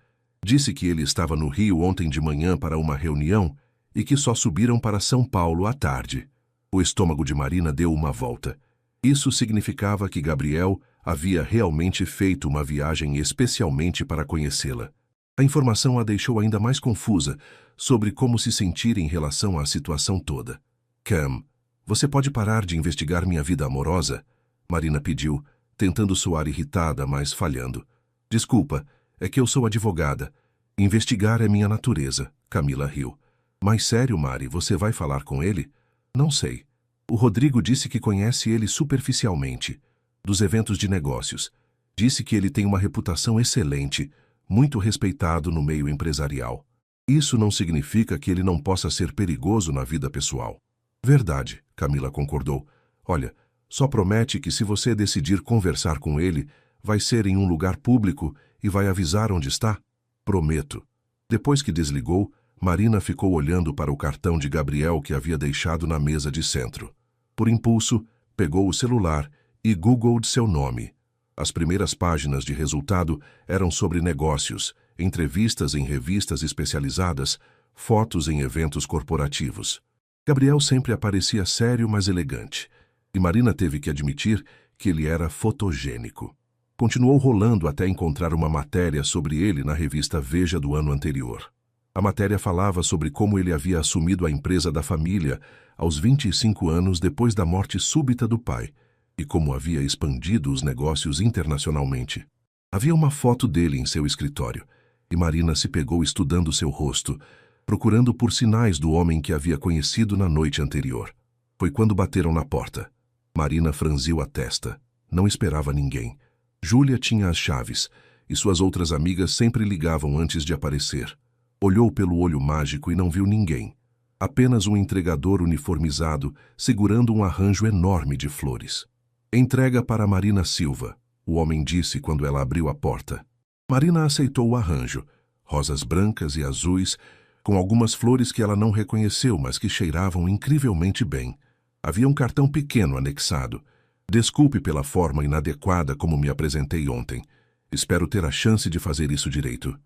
Disse que ele estava no Rio ontem de manhã para uma reunião e que só subiram para São Paulo à tarde. O estômago de Marina deu uma volta. Isso significava que Gabriel havia realmente feito uma viagem especialmente para conhecê-la. A informação a deixou ainda mais confusa sobre como se sentir em relação à situação toda. Cam, você pode parar de investigar minha vida amorosa? Marina pediu, tentando soar irritada, mas falhando. Desculpa, é que eu sou advogada. Investigar é minha natureza. Camila riu. Mas sério, Mari, você vai falar com ele? Não sei. O Rodrigo disse que conhece ele superficialmente, dos eventos de negócios. Disse que ele tem uma reputação excelente, muito respeitado no meio empresarial. Isso não significa que ele não possa ser perigoso na vida pessoal. Verdade, Camila concordou. Olha, só promete que se você decidir conversar com ele, vai ser em um lugar público e vai avisar onde está? Prometo. Depois que desligou, Marina ficou olhando para o cartão de Gabriel que havia deixado na mesa de centro. Por impulso, pegou o celular e googlou seu nome. As primeiras páginas de resultado eram sobre negócios, entrevistas em revistas especializadas, fotos em eventos corporativos. Gabriel sempre aparecia sério, mas elegante, e Marina teve que admitir que ele era fotogênico. Continuou rolando até encontrar uma matéria sobre ele na revista Veja do ano anterior. A matéria falava sobre como ele havia assumido a empresa da família aos 25 anos depois da morte súbita do pai e como havia expandido os negócios internacionalmente. Havia uma foto dele em seu escritório e Marina se pegou estudando seu rosto, procurando por sinais do homem que havia conhecido na noite anterior. Foi quando bateram na porta. Marina franziu a testa. Não esperava ninguém. Júlia tinha as chaves e suas outras amigas sempre ligavam antes de aparecer. Olhou pelo olho mágico e não viu ninguém. Apenas um entregador uniformizado segurando um arranjo enorme de flores. Entrega para Marina Silva, o homem disse quando ela abriu a porta. Marina aceitou o arranjo, rosas brancas e azuis, com algumas flores que ela não reconheceu, mas que cheiravam incrivelmente bem. Havia um cartão pequeno anexado. Desculpe pela forma inadequada como me apresentei ontem. Espero ter a chance de fazer isso direito.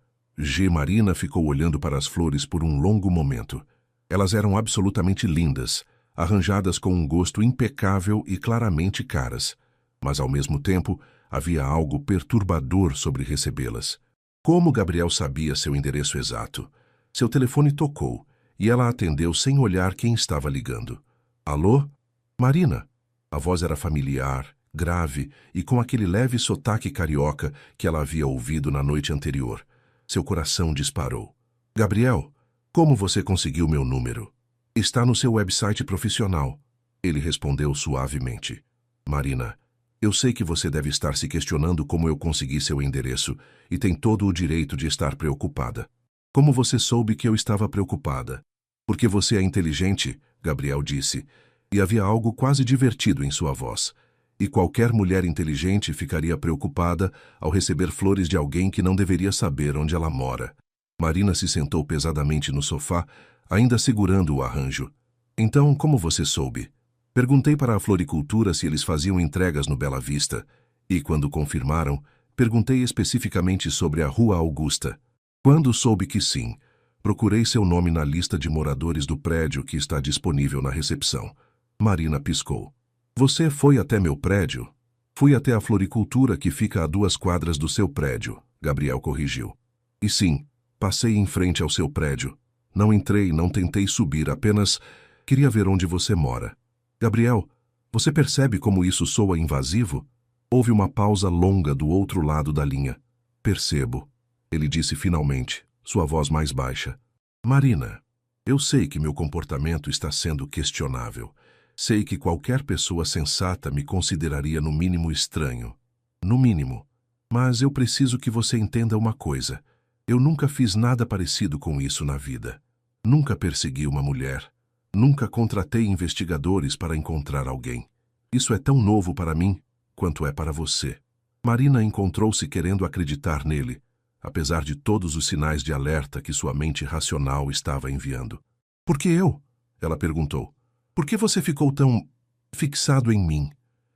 Marina ficou olhando para as flores por um longo momento. Elas eram absolutamente lindas, arranjadas com um gosto impecável e claramente caras. Mas, ao mesmo tempo, havia algo perturbador sobre recebê-las. Como Gabriel sabia seu endereço exato? Seu telefone tocou e ela atendeu sem olhar quem estava ligando. Alô? Marina. A voz era familiar, grave e com aquele leve sotaque carioca que ela havia ouvido na noite anterior. Seu coração disparou. Gabriel, como você conseguiu meu número? Está no seu website profissional. Ele respondeu suavemente. Marina, eu sei que você deve estar se questionando como eu consegui seu endereço e tem todo o direito de estar preocupada. Como você soube que eu estava preocupada? Porque você é inteligente, Gabriel disse, e havia algo quase divertido em sua voz. E qualquer mulher inteligente ficaria preocupada ao receber flores de alguém que não deveria saber onde ela mora. Marina se sentou pesadamente no sofá, ainda segurando o arranjo. Então, como você soube? Perguntei para a floricultura se eles faziam entregas no Bela Vista, e quando confirmaram, perguntei especificamente sobre a Rua Augusta. Quando soube que sim, procurei seu nome na lista de moradores do prédio que está disponível na recepção. Marina piscou. Você foi até meu prédio? Fui até a floricultura que fica a 2 quadras do seu prédio, Gabriel corrigiu. E sim, passei em frente ao seu prédio. Não entrei, não tentei subir, apenas queria ver onde você mora. Gabriel, você percebe como isso soa invasivo? Houve uma pausa longa do outro lado da linha. Percebo, ele disse finalmente, sua voz mais baixa. Marina, eu sei que meu comportamento está sendo questionável. Sei que qualquer pessoa sensata me consideraria no mínimo estranho. No mínimo. Mas eu preciso que você entenda uma coisa. Eu nunca fiz nada parecido com isso na vida. Nunca persegui uma mulher. Nunca contratei investigadores para encontrar alguém. Isso é tão novo para mim quanto é para você. Marina encontrou-se querendo acreditar nele, apesar de todos os sinais de alerta que sua mente racional estava enviando. Por que eu? Ela perguntou. Por que você ficou tão fixado em mim?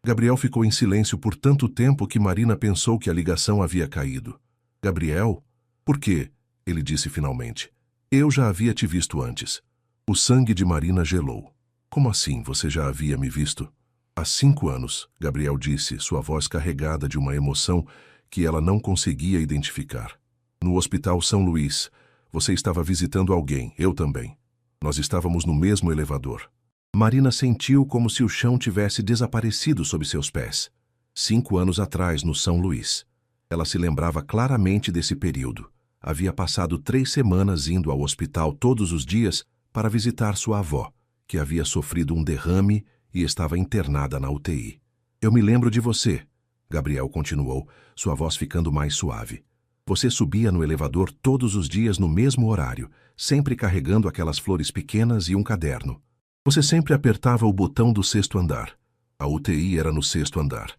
Gabriel ficou em silêncio por tanto tempo que Marina pensou que a ligação havia caído. Gabriel? Por quê? Ele disse finalmente. Eu já havia te visto antes. O sangue de Marina gelou. Como assim você já havia me visto? Há 5 anos, Gabriel disse, sua voz carregada de uma emoção que ela não conseguia identificar. No Hospital São Luís, você estava visitando alguém, eu também. Nós estávamos no mesmo elevador. Marina sentiu como se o chão tivesse desaparecido sob seus pés. 5 anos atrás, no São Luís. Ela se lembrava claramente desse período. Havia passado 3 semanas indo ao hospital todos os dias para visitar sua avó, que havia sofrido um derrame e estava internada na UTI. Eu me lembro de você, Gabriel continuou, sua voz ficando mais suave. Você subia no elevador todos os dias no mesmo horário, sempre carregando aquelas flores pequenas e um caderno. Você sempre apertava o botão do 6º andar. A UTI era no 6º andar.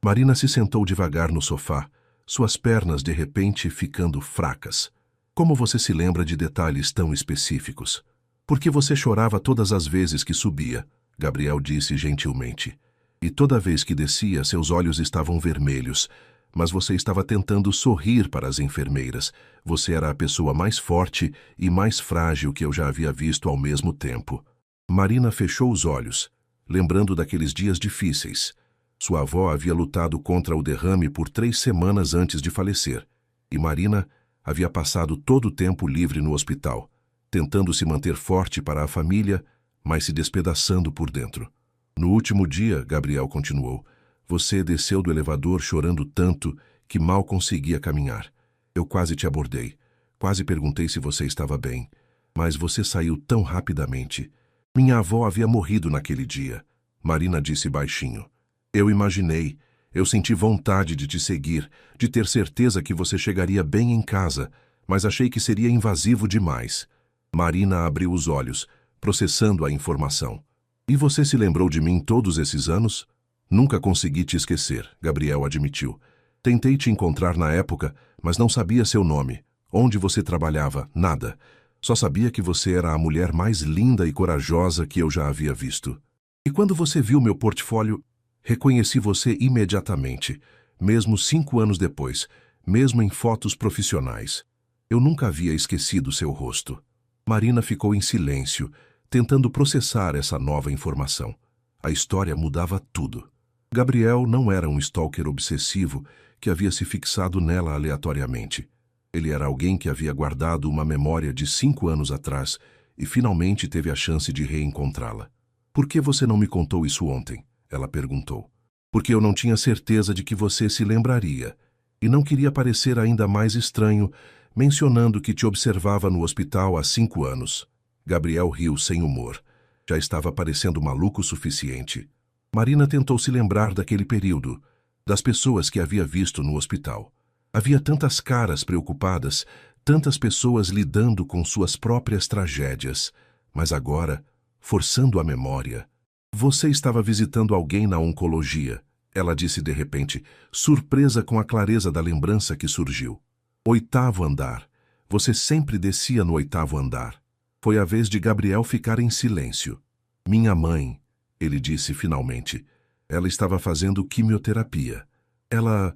Marina se sentou devagar no sofá, suas pernas de repente ficando fracas. Como você se lembra de detalhes tão específicos? Por que você chorava todas as vezes que subia? Gabriel disse gentilmente. E toda vez que descia, seus olhos estavam vermelhos, mas você estava tentando sorrir para as enfermeiras. Você era a pessoa mais forte e mais frágil que eu já havia visto ao mesmo tempo. Marina fechou os olhos, lembrando daqueles dias difíceis. Sua avó havia lutado contra o derrame por 3 semanas antes de falecer, e Marina Havia passado todo o tempo livre no hospital, tentando se manter forte para a família, mas se despedaçando por dentro. No último dia, Gabriel continuou, você desceu do elevador chorando tanto que mal conseguia caminhar. Eu quase te abordei. Quase perguntei se você estava bem. Mas você saiu tão rapidamente. Minha avó havia morrido naquele dia. Marina disse baixinho. Eu imaginei. Eu senti vontade de te seguir, de ter certeza que você chegaria bem em casa, mas achei que seria invasivo demais. Marina abriu os olhos, processando a informação. E você se lembrou de mim todos esses anos? Nunca consegui te esquecer, Gabriel admitiu. Tentei te encontrar na época, mas não sabia seu nome. Onde você trabalhava? Nada. Só sabia que você era a mulher mais linda e corajosa que eu já havia visto. E quando você viu meu portfólio, reconheci você imediatamente, mesmo 5 anos depois, mesmo em fotos profissionais. Eu nunca havia esquecido seu rosto. Marina ficou em silêncio, tentando processar essa nova informação. A história mudava tudo. Gabriel não era um stalker obsessivo que havia se fixado nela aleatoriamente. Ele era alguém que havia guardado uma memória de 5 anos atrás e finalmente teve a chance de reencontrá-la. Por que você não me contou isso ontem? Ela perguntou. Porque eu não tinha certeza de que você se lembraria e não queria parecer ainda mais estranho mencionando que te observava no hospital há 5 anos. Gabriel riu sem humor. Já estava parecendo maluco o suficiente. Marina tentou se lembrar daquele período, das pessoas que havia visto no hospital. Havia tantas caras preocupadas, tantas pessoas lidando com suas próprias tragédias. Mas agora, forçando a memória, você estava visitando alguém na oncologia, ela disse de repente, surpresa com a clareza da lembrança que surgiu. 8º andar. Você sempre descia no 8º andar. Foi a vez de Gabriel ficar em silêncio. Minha mãe, ele disse finalmente. Ela estava fazendo quimioterapia. Ela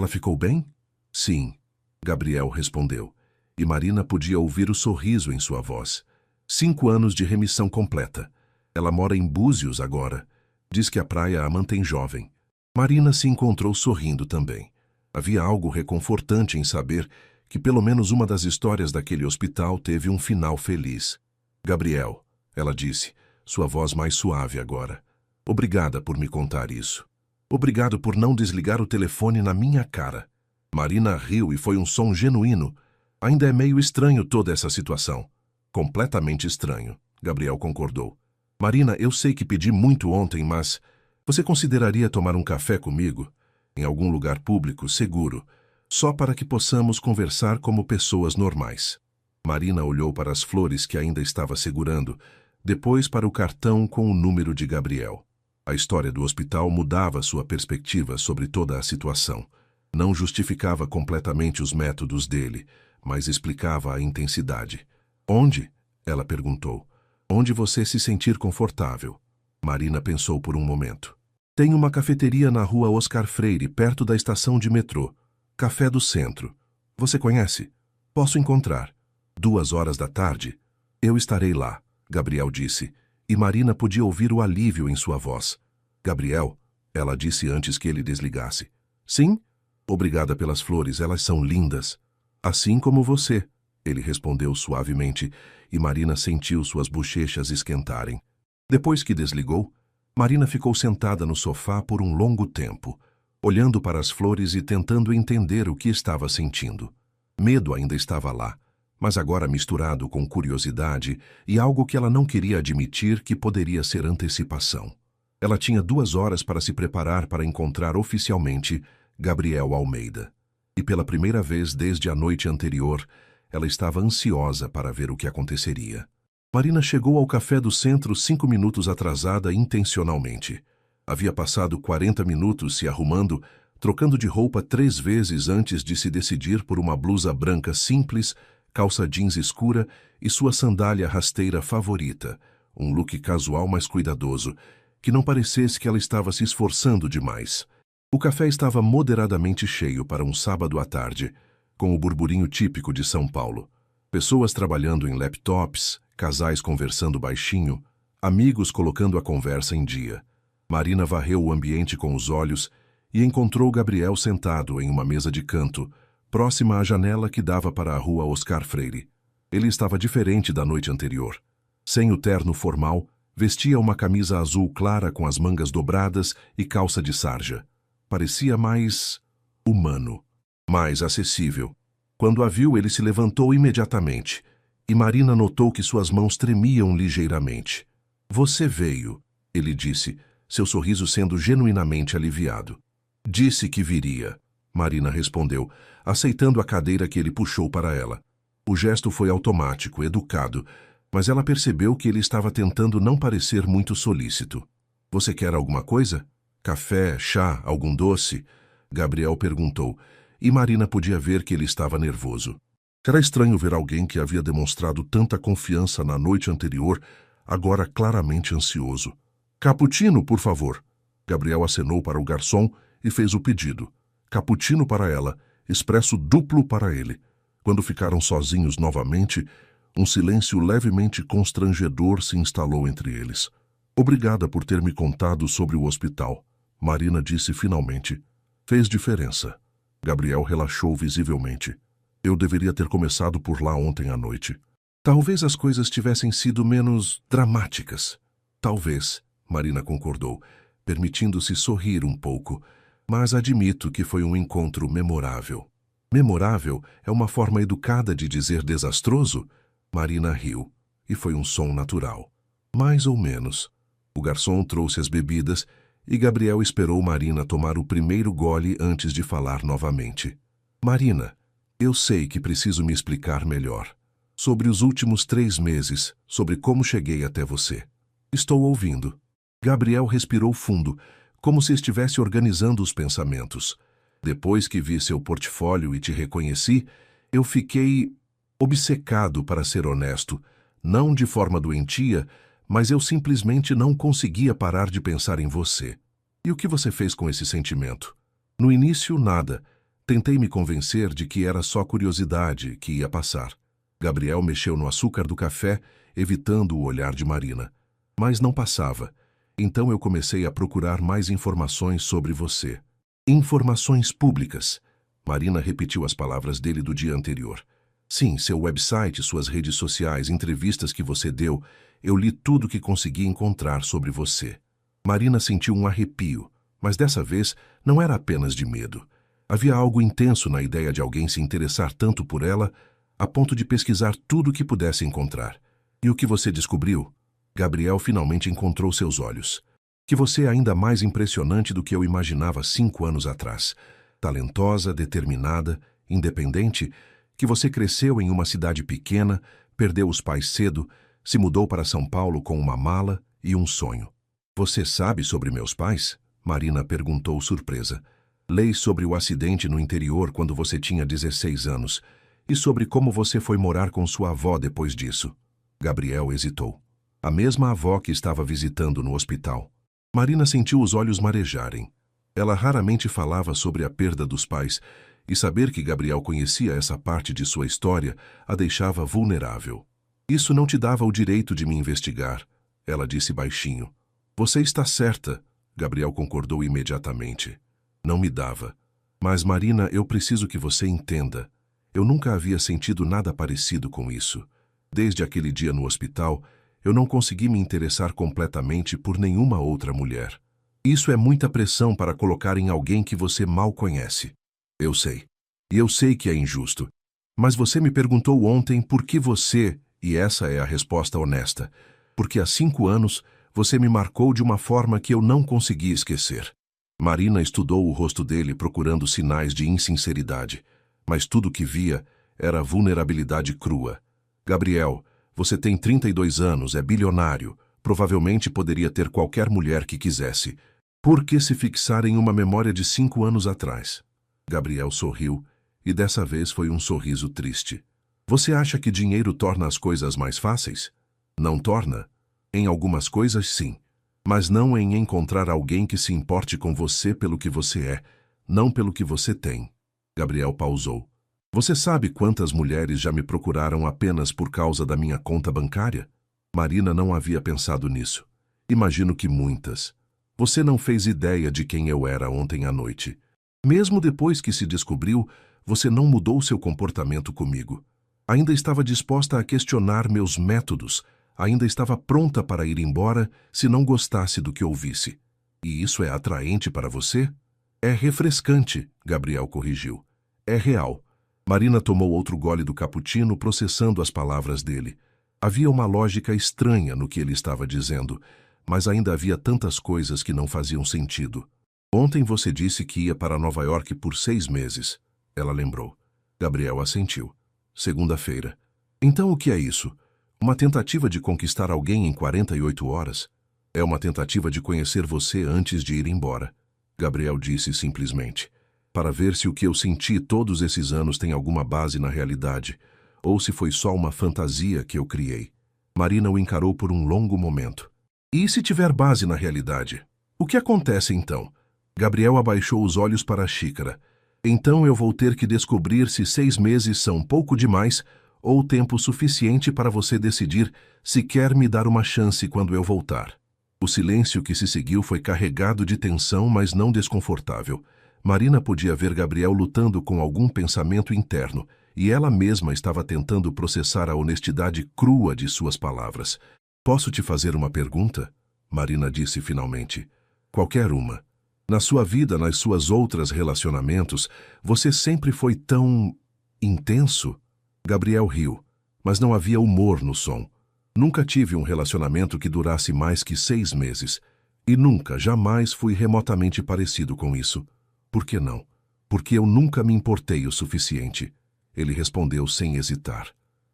ficou bem? Sim, Gabriel respondeu. E Marina podia ouvir o sorriso em sua voz. 5 anos de remissão completa. Ela mora em Búzios agora. Diz que a praia a mantém jovem. Marina se encontrou sorrindo também. Havia algo reconfortante em saber que pelo menos uma das histórias daquele hospital teve um final feliz. Gabriel, ela disse, sua voz mais suave agora. Obrigada por me contar isso. Obrigado por não desligar o telefone na minha cara. Marina riu e foi um som genuíno. Ainda é meio estranho toda essa situação. Completamente estranho, Gabriel concordou. Marina, eu sei que pedi muito ontem, mas você consideraria tomar um café comigo? Em algum lugar público, seguro, só para que possamos conversar como pessoas normais. Marina olhou para as flores que ainda estava segurando, depois para o cartão com o número de Gabriel. A história do hospital mudava sua perspectiva sobre toda a situação. Não justificava completamente os métodos dele, mas explicava a intensidade. Onde? Ela perguntou. Onde você se sentir confortável? Marina pensou por um momento. Tem uma cafeteria na rua Oscar Freire, perto da estação de metrô. Café do Centro. Você conhece? Posso encontrar. 2 horas da tarde? Eu estarei lá, Gabriel disse, e Marina podia ouvir o alívio em sua voz. Gabriel, ela disse antes que ele desligasse. Sim? Obrigada pelas flores, elas são lindas. Assim como você, ele respondeu suavemente, e Marina sentiu suas bochechas esquentarem. Depois que desligou, Marina ficou sentada no sofá por um longo tempo, olhando para as flores e tentando entender o que estava sentindo. Medo ainda estava lá, mas agora misturado com curiosidade e algo que ela não queria admitir que poderia ser antecipação. Ela tinha 2 horas para se preparar para encontrar oficialmente Gabriel Almeida. E pela primeira vez desde a noite anterior, ela estava ansiosa para ver o que aconteceria. Marina chegou ao café do centro 5 minutos atrasada intencionalmente. Havia passado 40 minutos se arrumando, trocando de roupa 3 vezes antes de se decidir por uma blusa branca simples, calça jeans escura e sua sandália rasteira favorita, um look casual mais cuidadoso, que não parecesse que ela estava se esforçando demais. O café estava moderadamente cheio para um sábado à tarde, com o burburinho típico de São Paulo. Pessoas trabalhando em laptops, casais conversando baixinho, amigos colocando a conversa em dia. Marina varreu o ambiente com os olhos e encontrou Gabriel sentado em uma mesa de canto, próxima à janela que dava para a rua Oscar Freire. Ele estava diferente da noite anterior. Sem o terno formal, vestia uma camisa azul clara com as mangas dobradas e calça de sarja. Parecia mais humano, mais acessível. Quando a viu, ele se levantou imediatamente, e Marina notou que suas mãos tremiam ligeiramente. Você veio, ele disse, seu sorriso sendo genuinamente aliviado. Disse que viria, Marina respondeu, aceitando a cadeira que ele puxou para ela. O gesto foi automático, educado, mas ela percebeu que ele estava tentando não parecer muito solícito. Você quer alguma coisa? Café, chá, algum doce? Gabriel perguntou, e Marina podia ver que ele estava nervoso. Era estranho ver alguém que havia demonstrado tanta confiança na noite anterior, agora claramente ansioso. Cappuccino, por favor. Gabriel acenou para o garçom e fez o pedido. Cappuccino para ela, expresso duplo para ele. Quando ficaram sozinhos novamente, um silêncio levemente constrangedor se instalou entre eles. Obrigada por ter me contado sobre o hospital, Marina disse finalmente. Fez diferença. Gabriel relaxou visivelmente. Eu deveria ter começado por lá ontem à noite. Talvez as coisas tivessem sido menos dramáticas. Talvez, Marina concordou, permitindo-se sorrir um pouco, mas admito que foi um encontro memorável. Memorável é uma forma educada de dizer desastroso? Marina riu, e foi um som natural. Mais ou menos. O garçom trouxe as bebidas e Gabriel esperou Marina tomar o primeiro gole antes de falar novamente. Marina, eu sei que preciso me explicar melhor. Sobre os últimos 3 meses, sobre como cheguei até você. Estou ouvindo. Gabriel respirou fundo, como se estivesse organizando os pensamentos. Depois que vi seu portfólio e te reconheci, eu fiquei obcecado, para ser honesto, não de forma doentia, mas eu simplesmente não conseguia parar de pensar em você. E o que você fez com esse sentimento? No início, nada. Tentei me convencer de que era só curiosidade, que ia passar. Gabriel mexeu no açúcar do café, evitando o olhar de Marina. Mas não passava. Então eu comecei a procurar mais informações sobre você. Informações públicas. Marina repetiu as palavras dele do dia anterior. Sim, seu website, suas redes sociais, entrevistas que você deu, eu li tudo que consegui encontrar sobre você. Marina sentiu um arrepio, mas dessa vez não era apenas de medo. Havia algo intenso na ideia de alguém se interessar tanto por ela, a ponto de pesquisar tudo o que pudesse encontrar. E o que você descobriu? Gabriel finalmente encontrou seus olhos. Que você é ainda mais impressionante do que eu imaginava 5 anos atrás. Talentosa, determinada, independente, que você cresceu em uma cidade pequena, perdeu os pais cedo, se mudou para São Paulo com uma mala e um sonho. Você sabe sobre meus pais? Marina perguntou surpresa. Leis sobre o acidente no interior quando você tinha 16 anos e sobre como você foi morar com sua avó depois disso. Gabriel hesitou. A mesma avó que estava visitando no hospital. Marina sentiu os olhos marejarem. Ela raramente falava sobre a perda dos pais, e saber que Gabriel conhecia essa parte de sua história a deixava vulnerável. Isso não te dava o direito de me investigar, ela disse baixinho. Você está certa, Gabriel concordou imediatamente. Não me dava. Mas, Marina, eu preciso que você entenda. Eu nunca havia sentido nada parecido com isso. Desde aquele dia no hospital, eu não consegui me interessar completamente por nenhuma outra mulher. Isso é muita pressão para colocar em alguém que você mal conhece. Eu sei. E eu sei que é injusto. Mas você me perguntou ontem por que você, e essa é a resposta honesta, porque há 5 anos você me marcou de uma forma que eu não consegui esquecer. Marina estudou o rosto dele procurando sinais de insinceridade, mas tudo que via era vulnerabilidade crua. Gabriel, você tem 32 anos, é bilionário, provavelmente poderia ter qualquer mulher que quisesse. Por que se fixar em uma memória de 5 anos atrás? Gabriel sorriu, e dessa vez foi um sorriso triste. Você acha que dinheiro torna as coisas mais fáceis? Não torna? Em algumas coisas, sim. Mas não em encontrar alguém que se importe com você pelo que você é, não pelo que você tem. Gabriel pausou. Você sabe quantas mulheres já me procuraram apenas por causa da minha conta bancária? Marina não havia pensado nisso. Imagino que muitas. Você não fez ideia de quem eu era ontem à noite. Mesmo depois que se descobriu, Você não mudou seu comportamento comigo. Ainda estava disposta a questionar meus métodos. Ainda estava pronta para ir embora se não gostasse do que ouvisse. E isso é atraente para você? É refrescante, Gabriel corrigiu. É real. Marina tomou outro gole do cappuccino, processando as palavras dele. Havia uma lógica estranha no que ele estava dizendo, mas ainda havia tantas coisas que não faziam sentido. Ontem você disse que ia para Nova York por 6 meses. Ela lembrou. Gabriel assentiu. Segunda-feira. Então o que é isso? Uma tentativa de conquistar alguém em 48 horas? É uma tentativa de conhecer você antes de ir embora. Gabriel disse simplesmente. Para ver se o que eu senti todos esses anos tem alguma base na realidade, ou se foi só uma fantasia que eu criei. Marina o encarou por um longo momento. E se tiver base na realidade? O que acontece então? Gabriel abaixou os olhos para a xícara. Então eu vou ter que descobrir se 6 meses são pouco demais ou tempo suficiente para você decidir se quer me dar uma chance quando eu voltar. O silêncio que se seguiu foi carregado de tensão, mas não desconfortável. Marina podia ver Gabriel lutando com algum pensamento interno, e ela mesma estava tentando processar a honestidade crua de suas palavras. Posso te fazer uma pergunta? Marina disse finalmente. Qualquer uma. Na sua vida, nas suas outras relacionamentos, você sempre foi tão intenso? Gabriel riu, mas não havia humor no som. Nunca tive um relacionamento que durasse mais que 6 meses. E nunca, jamais fui remotamente parecido com isso. Por que não? Porque eu nunca me importei o suficiente. Ele respondeu sem hesitar.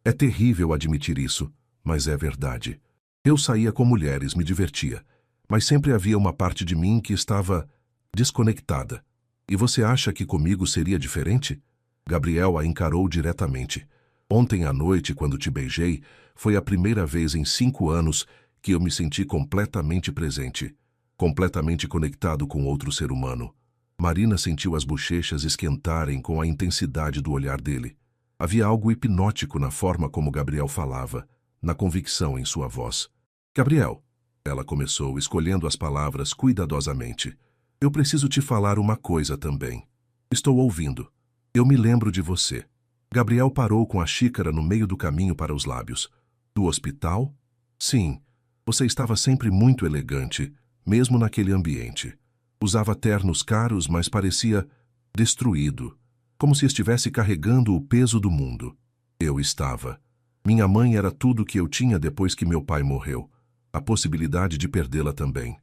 É terrível admitir isso, mas é verdade. Eu saía com mulheres, me divertia, mas sempre havia uma parte de mim que estava desconectada. E você acha que comigo seria diferente? Gabriel a encarou diretamente. Ontem à noite, quando te beijei, foi a primeira vez em 5 anos que eu me senti completamente presente, completamente conectado com outro ser humano. Marina sentiu as bochechas esquentarem com a intensidade do olhar dele. Havia algo hipnótico na forma como Gabriel falava, na convicção em sua voz. Gabriel, ela começou, escolhendo as palavras cuidadosamente. Eu preciso te falar uma coisa também. Estou ouvindo. Eu me lembro de você. Gabriel parou com a xícara no meio do caminho para os lábios. Do hospital? Sim. Você estava sempre muito elegante, mesmo naquele ambiente. Usava ternos caros, mas parecia destruído, como se estivesse carregando o peso do mundo. Eu estava. Minha mãe era tudo que eu tinha depois que meu pai morreu. A possibilidade de perdê-la também.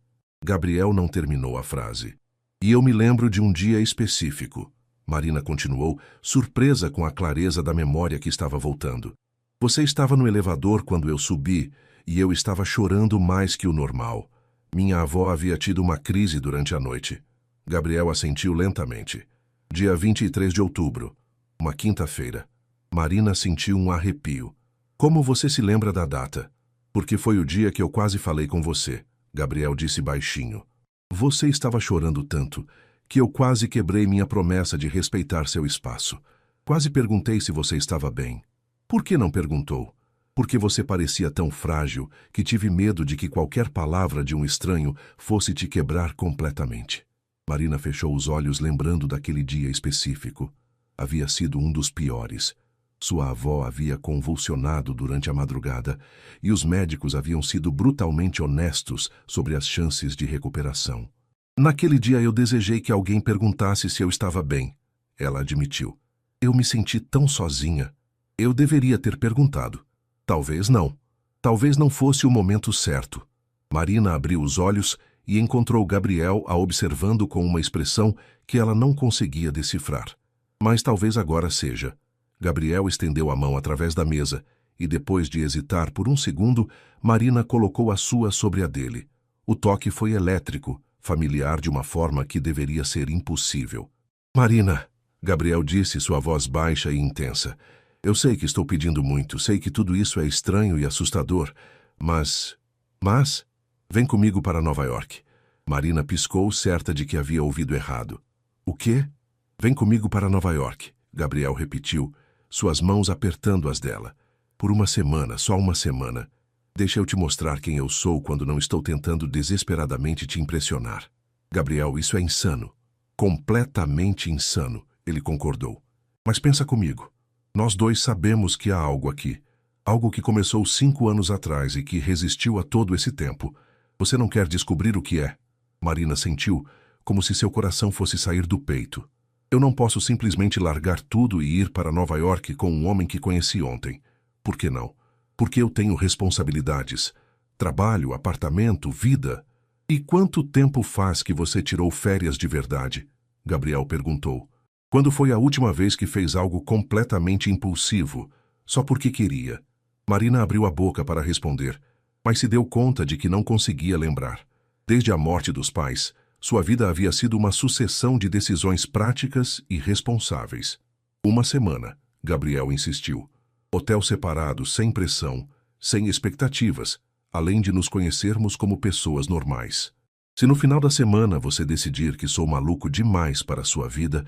Gabriel não terminou a frase. E eu me lembro de um dia específico. Marina continuou, surpresa com a clareza da memória que estava voltando. Você estava no elevador quando eu subi e eu estava chorando mais que o normal. Minha avó havia tido uma crise durante a noite. Gabriel assentiu lentamente. Dia 23 de outubro, uma quinta-feira. Marina sentiu um arrepio. Como você se lembra da data? Porque foi o dia que eu quase falei com você. Gabriel disse baixinho. Você estava chorando tanto que eu quase quebrei minha promessa de respeitar seu espaço. Quase perguntei se você estava bem. Por que não perguntou? Porque você parecia tão frágil que tive medo de que qualquer palavra de um estranho fosse te quebrar completamente. Marina fechou os olhos lembrando daquele dia específico. Havia sido um dos piores. Sua avó havia convulsionado durante a madrugada e os médicos haviam sido brutalmente honestos sobre as chances de recuperação. Naquele dia eu desejei que alguém perguntasse se eu estava bem. Ela admitiu. Eu me senti tão sozinha. Eu deveria ter perguntado. Talvez não. Talvez não fosse o momento certo. Marina abriu os olhos e encontrou Gabriel a observando com uma expressão que ela não conseguia decifrar. Mas talvez agora seja. Gabriel estendeu a mão através da mesa e, depois de hesitar por um segundo, Marina colocou a sua sobre a dele. O toque foi elétrico, familiar de uma forma que deveria ser impossível. Marina, Gabriel disse, sua voz baixa e intensa. Eu sei que estou pedindo muito, sei que tudo isso é estranho e assustador, mas... Vem comigo para Nova York. Marina piscou, certa de que havia ouvido errado. O quê? Vem comigo para Nova York, Gabriel repetiu, suas mãos apertando as dela. Por uma semana, só uma semana. Deixa eu te mostrar quem eu sou quando não estou tentando desesperadamente te impressionar. Gabriel, isso é insano. Completamente insano, ele concordou. Mas pensa comigo. Nós dois sabemos que há algo aqui. Algo que começou 5 anos atrás e que resistiu a todo esse tempo. Você não quer descobrir o que é? Marina sentiu como se seu coração fosse sair do peito. Eu não posso simplesmente largar tudo e ir para Nova York com um homem que conheci ontem. Por que não? Porque eu tenho responsabilidades. Trabalho, apartamento, vida. E quanto tempo faz que você tirou férias de verdade? Gabriel perguntou. Quando foi a última vez que fez algo completamente impulsivo, só porque queria? Marina abriu a boca para responder, mas se deu conta de que não conseguia lembrar. Desde a morte dos pais, sua vida havia sido uma sucessão de decisões práticas e responsáveis. 1 semana, Gabriel insistiu. Hotel separado, sem pressão, sem expectativas, além de nos conhecermos como pessoas normais. Se no final da semana você decidir que sou maluco demais para a sua vida,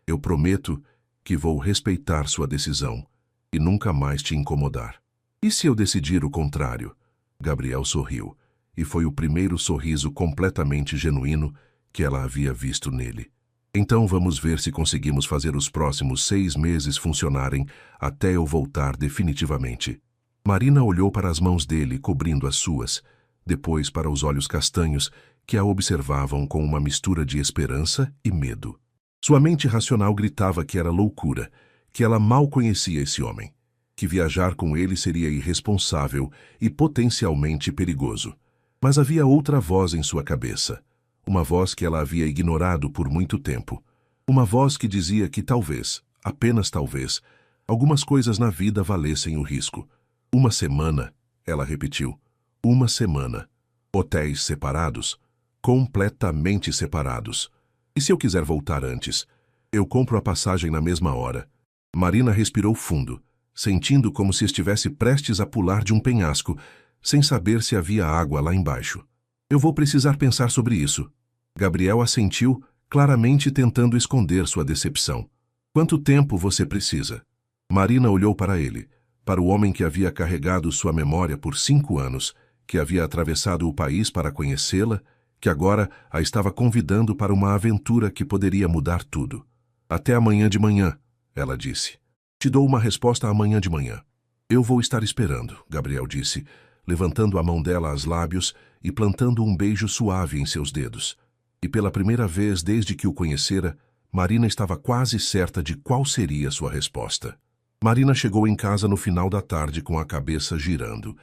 eu prometo que vou respeitar sua decisão e nunca mais te incomodar. E se eu decidir o contrário? Gabriel sorriu, e foi o primeiro sorriso completamente genuíno que ela havia visto nele. Então vamos ver se conseguimos fazer os próximos 6 meses funcionarem até eu voltar definitivamente. Marina olhou para as mãos dele cobrindo as suas, depois para os olhos castanhos que a observavam com uma mistura de esperança e medo. Sua mente racional gritava que era loucura, que ela mal conhecia esse homem, que viajar com ele seria irresponsável e potencialmente perigoso. Mas havia outra voz em sua cabeça, uma voz que ela havia ignorado por muito tempo. Uma voz que dizia que talvez, apenas talvez, algumas coisas na vida valessem o risco. 1 semana, ela repetiu. 1 semana. Hotéis separados, completamente separados. E se eu quiser voltar antes? Eu compro a passagem na mesma hora. Marina respirou fundo, sentindo como se estivesse prestes a pular de um penhasco, sem saber se havia água lá embaixo. Eu vou precisar pensar sobre isso. Gabriel assentiu, claramente tentando esconder sua decepção. Quanto tempo você precisa? Marina olhou para ele, para o homem que havia carregado sua memória por 5 anos, que havia atravessado o país para conhecê-la, que agora a estava convidando para uma aventura que poderia mudar tudo. Até amanhã de manhã, ela disse. Te dou uma resposta amanhã de manhã. Eu vou estar esperando, Gabriel disse, levantando a mão dela aos lábios e plantando um beijo suave em seus dedos. E pela primeira vez desde que o conhecera, Marina estava quase certa de qual seria sua resposta. Marina chegou em casa no final da tarde com a cabeça girando.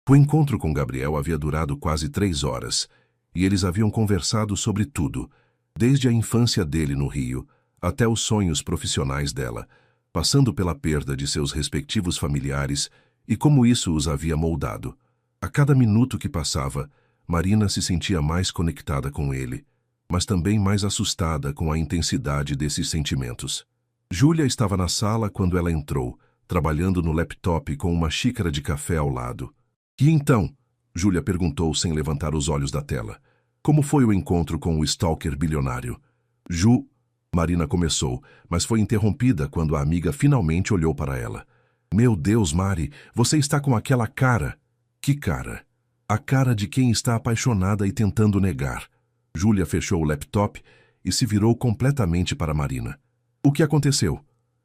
O encontro com Gabriel havia durado quase 3 horas, e eles haviam conversado sobre tudo, desde a infância dele no Rio até os sonhos profissionais dela, passando pela perda de seus respectivos familiares e como isso os havia moldado. A cada minuto que passava, Marina se sentia mais conectada com ele, mas também mais assustada com a intensidade desses sentimentos. Júlia estava na sala quando ela entrou, trabalhando no laptop com uma xícara de café ao lado. E então? Júlia perguntou sem levantar os olhos da tela. Como foi o encontro com o stalker bilionário? Marina começou, mas foi interrompida quando a amiga finalmente olhou para ela. Meu Deus, Mari, você está com aquela cara. Que cara? A cara de quem está apaixonada e tentando negar. Júlia fechou o laptop e se virou completamente para Marina. O que aconteceu?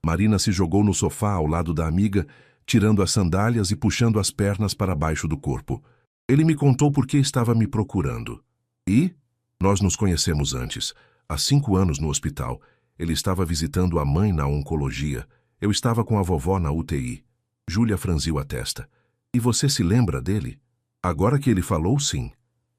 Marina se jogou no sofá ao lado da amiga, tirando as sandálias e puxando as pernas para baixo do corpo. Ele me contou por que estava me procurando. E? Nós nos conhecemos antes. Há 5 anos no hospital. Ele estava visitando a mãe na oncologia. Eu estava com a vovó na UTI. Júlia franziu a testa. E você se lembra dele? Agora que ele falou, sim.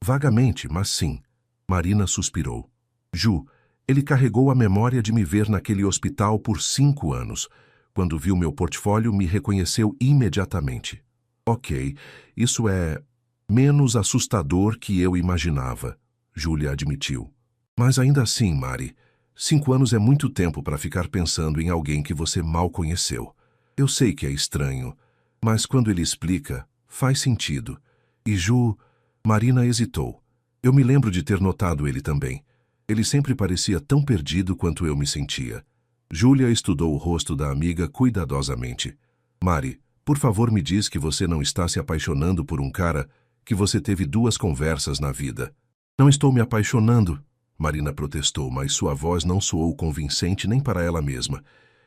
Vagamente, mas sim. Marina suspirou. Ju, ele carregou a memória de me ver naquele hospital por 5 anos. Quando viu meu portfólio, me reconheceu imediatamente. Ok, isso é menos assustador que eu imaginava, Júlia admitiu. Mas ainda assim, Mari, 5 anos é muito tempo para ficar pensando em alguém que você mal conheceu. Eu sei que é estranho, mas quando ele explica, faz sentido. E Ju... Marina hesitou. Eu me lembro de ter notado ele também. Ele sempre parecia tão perdido quanto eu me sentia. Júlia estudou o rosto da amiga cuidadosamente. Mari, por favor me diz que você não está se apaixonando por um cara que você teve 2 conversas na vida. Não estou me apaixonando, Marina protestou, mas sua voz não soou convincente nem para ela mesma.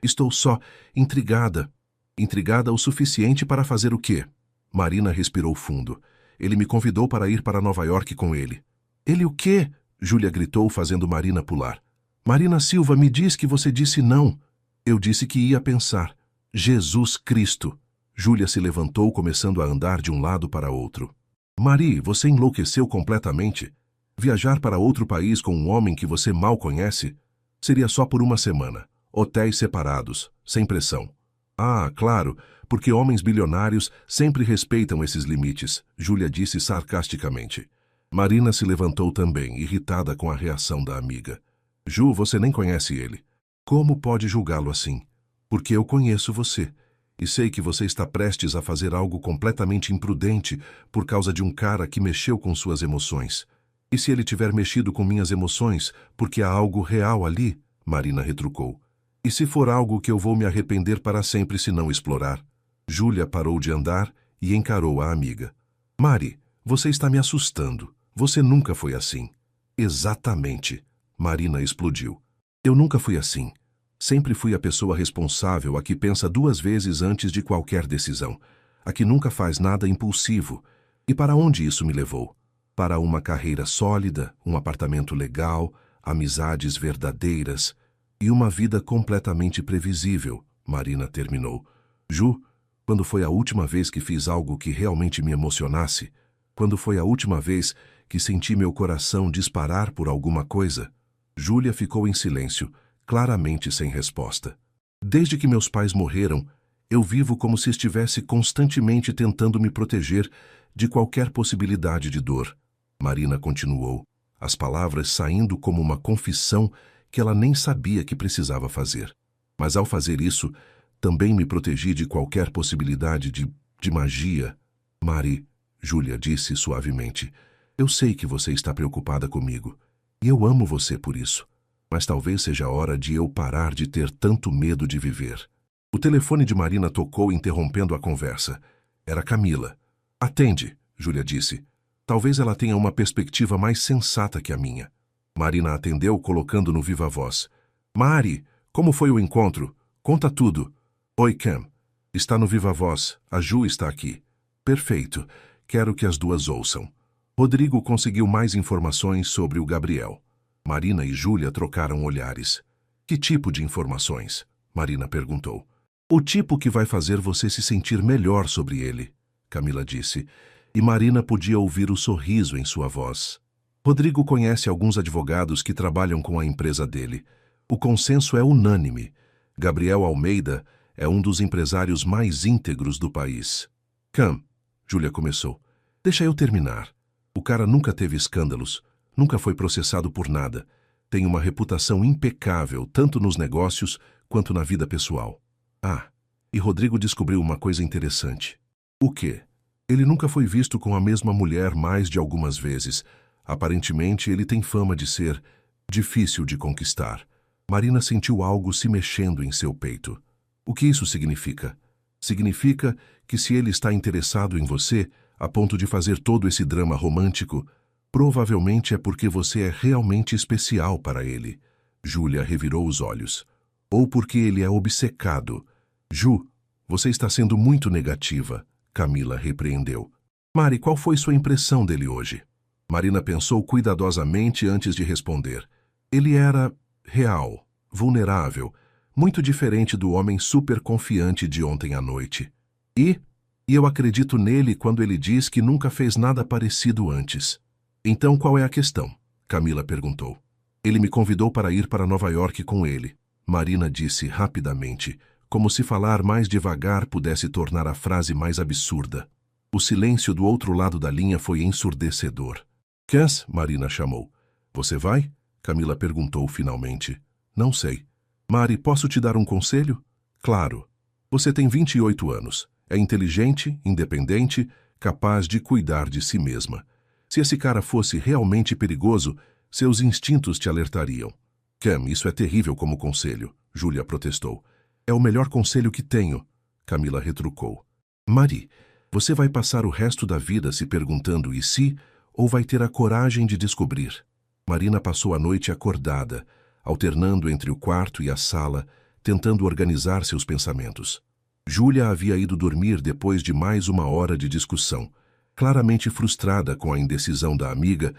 Estou só intrigada. Intrigada o suficiente para fazer o quê? Marina respirou fundo. Ele me convidou para ir para Nova York com ele. Ele o quê? Júlia gritou, fazendo Marina pular. Marina Silva, me diz que você disse não. Eu disse que ia pensar. Jesus Cristo! Júlia se levantou, começando a andar de um lado para outro. Mari, você enlouqueceu completamente? Viajar para outro país com um homem que você mal conhece? Seria só por uma semana. Hotéis separados, sem pressão. Ah, claro, porque homens bilionários sempre respeitam esses limites, Júlia disse sarcasticamente. Marina se levantou também, irritada com a reação da amiga. Ju, você nem conhece ele. Como pode julgá-lo assim? Porque eu conheço você. E sei que você está prestes a fazer algo completamente imprudente por causa de um cara que mexeu com suas emoções. E se ele tiver mexido com minhas emoções, porque há algo real ali? Marina retrucou. E se for algo que eu vou me arrepender para sempre se não explorar? Júlia parou de andar e encarou a amiga. Mari, você está me assustando. Você nunca foi assim. Exatamente. Marina explodiu. Eu nunca fui assim. Sempre fui a pessoa responsável, a que pensa 2 vezes antes de qualquer decisão, a que nunca faz nada impulsivo. E para onde isso me levou? Para uma carreira sólida, um apartamento legal, amizades verdadeiras e uma vida completamente previsível, Marina terminou. Ju, quando foi a última vez que fiz algo que realmente me emocionasse? Quando foi a última vez que senti meu coração disparar por alguma coisa? Júlia ficou em silêncio, claramente sem resposta. Desde que meus pais morreram, eu vivo como se estivesse constantemente tentando me proteger de qualquer possibilidade de dor. Marina continuou, as palavras saindo como uma confissão que ela nem sabia que precisava fazer. Mas ao fazer isso, também me protegi de qualquer possibilidade de magia. Mari, Júlia disse suavemente, eu sei que você está preocupada comigo, e eu amo você por isso. Mas talvez seja a hora de eu parar de ter tanto medo de viver. O telefone de Marina tocou, interrompendo a conversa. Era Camila. Atende, Júlia disse. Talvez ela tenha uma perspectiva mais sensata que a minha. Marina atendeu, colocando no viva-voz. Mari, como foi o encontro? Conta tudo. Oi, Cam. Está no viva-voz. A Ju está aqui. Perfeito. Quero que as duas ouçam. Rodrigo conseguiu mais informações sobre o Gabriel. Marina e Júlia trocaram olhares. Que tipo de informações? Marina perguntou. O tipo que vai fazer você se sentir melhor sobre ele, Camila disse, e Marina podia ouvir o sorriso em sua voz. Rodrigo conhece alguns advogados que trabalham com a empresa dele. O consenso é unânime. Gabriel Almeida é um dos empresários mais íntegros do país. Cam, Júlia começou. Deixa eu terminar. O cara nunca teve escândalos. Nunca foi processado por nada. Tem uma reputação impecável, tanto nos negócios quanto na vida pessoal. Ah, e Rodrigo descobriu uma coisa interessante. O quê? Ele nunca foi visto com a mesma mulher mais de algumas vezes. Aparentemente, ele tem fama de ser difícil de conquistar. Marina sentiu algo se mexendo em seu peito. O que isso significa? Significa que se ele está interessado em você, a ponto de fazer todo esse drama romântico, provavelmente é porque você é realmente especial para ele. Júlia revirou os olhos. Ou porque ele é obcecado. Ju, você está sendo muito negativa, Camila repreendeu. Mari, qual foi sua impressão dele hoje? Marina pensou cuidadosamente antes de responder. Ele era real, vulnerável, muito diferente do homem super confiante de ontem à noite. E eu acredito nele quando ele diz que nunca fez nada parecido antes. Então qual é a questão? Camila perguntou. Ele me convidou para ir para Nova York com ele. Marina disse rapidamente, como se falar mais devagar pudesse tornar a frase mais absurda. O silêncio do outro lado da linha foi ensurdecedor. Cass, Marina chamou. Você vai? Camila perguntou finalmente. Não sei. Mari, posso te dar um conselho? Claro. Você tem 28 anos. É inteligente, independente, capaz de cuidar de si mesma. Se esse cara fosse realmente perigoso, seus instintos te alertariam. Cam, isso é terrível como conselho, Júlia protestou. É o melhor conselho que tenho, Camila retrucou. Mari, você vai passar o resto da vida se perguntando e se, ou vai ter a coragem de descobrir? Marina passou a noite acordada, alternando entre o quarto e a sala, tentando organizar seus pensamentos. Júlia havia ido dormir depois de mais uma hora de discussão, claramente frustrada com a indecisão da amiga,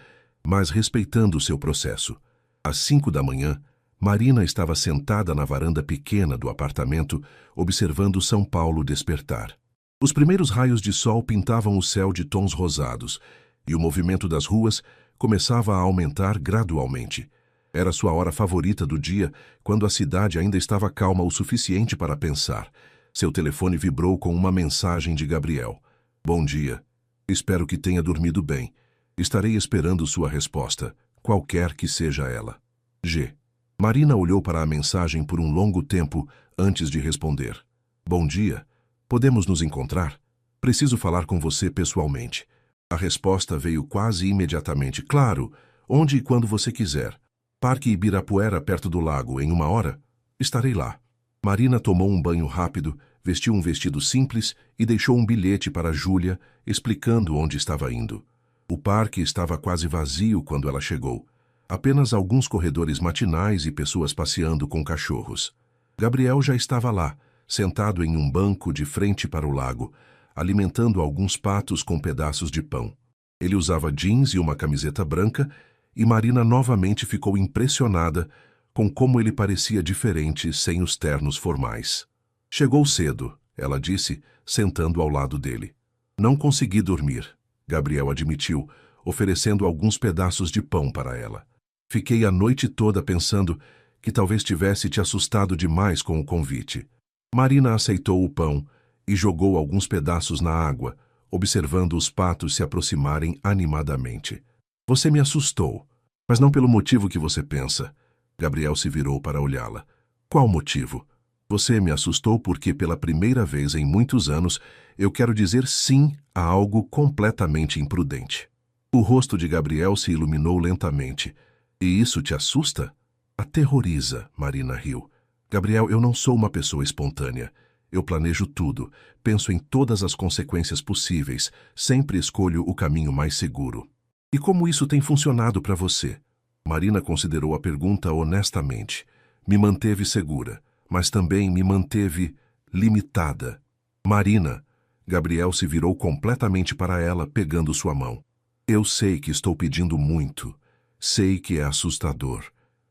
mas respeitando seu processo. Às 5 da manhã, Marina estava sentada na varanda pequena do apartamento, observando São Paulo despertar. Os primeiros raios de sol pintavam o céu de tons rosados, e o movimento das ruas começava a aumentar gradualmente. Era sua hora favorita do dia, quando a cidade ainda estava calma o suficiente para pensar. Seu telefone vibrou com uma mensagem de Gabriel. Bom dia. Espero que tenha dormido bem. Estarei esperando sua resposta, qualquer que seja ela. G. Marina olhou para a mensagem por um longo tempo antes de responder. Bom dia. Podemos nos encontrar? Preciso falar com você pessoalmente. A resposta veio quase imediatamente. Claro, onde e quando você quiser. Parque Ibirapuera, perto do lago, em 1 hora? Estarei lá. Marina tomou um banho rápido, vestiu um vestido simples e deixou um bilhete para Júlia, explicando onde estava indo. O parque estava quase vazio quando ela chegou. Apenas alguns corredores matinais e pessoas passeando com cachorros. Gabriel já estava lá, sentado em um banco de frente para o lago, alimentando alguns patos com pedaços de pão. Ele usava jeans e uma camiseta branca, e Marina novamente ficou impressionada com como ele parecia diferente sem os ternos formais. Chegou cedo, ela disse, sentando ao lado dele. Não consegui dormir, Gabriel admitiu, oferecendo alguns pedaços de pão para ela. Fiquei a noite toda pensando que talvez tivesse te assustado demais com o convite. Marina aceitou o pão e jogou alguns pedaços na água, observando os patos se aproximarem animadamente. Você me assustou, mas não pelo motivo que você pensa. Gabriel se virou para olhá-la. Qual motivo? Você me assustou porque pela primeira vez em muitos anos eu quero dizer sim a algo completamente imprudente. O rosto de Gabriel se iluminou lentamente. E isso te assusta? Aterroriza, Marina riu. Gabriel, eu não sou uma pessoa espontânea. Eu planejo tudo, penso em todas as consequências possíveis, sempre escolho o caminho mais seguro. E como isso tem funcionado para você? Marina considerou a pergunta honestamente. Me manteve segura, mas também me manteve limitada. Marina, Gabriel se virou completamente para ela, pegando sua mão. Eu sei que estou pedindo muito. Sei que é assustador.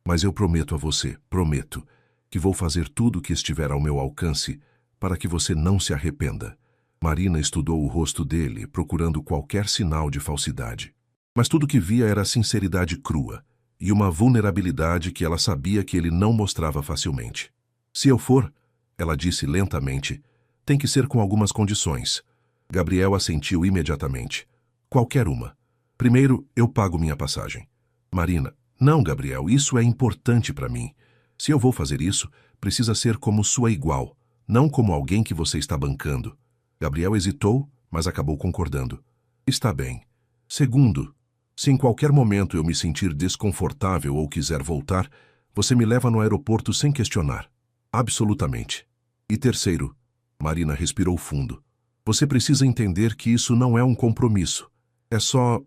Mas eu prometo a você, prometo, que vou fazer tudo o que estiver ao meu alcance para que você não se arrependa. Marina estudou o rosto dele, procurando qualquer sinal de falsidade. Mas tudo que via era sinceridade crua e uma vulnerabilidade que ela sabia que ele não mostrava facilmente. Se eu for, ela disse lentamente, tem que ser com algumas condições. Gabriel assentiu imediatamente. Qualquer uma. Primeiro, eu pago minha passagem. Marina, não, Gabriel, isso é importante para mim. Se eu vou fazer isso, precisa ser como sua igual, não como alguém que você está bancando. Gabriel hesitou, mas acabou concordando. Está bem. Segundo, se em qualquer momento eu me sentir desconfortável ou quiser voltar, você me leva no aeroporto sem questionar. Absolutamente. E terceiro, Marina respirou fundo. Você precisa entender que isso não é um compromisso. É só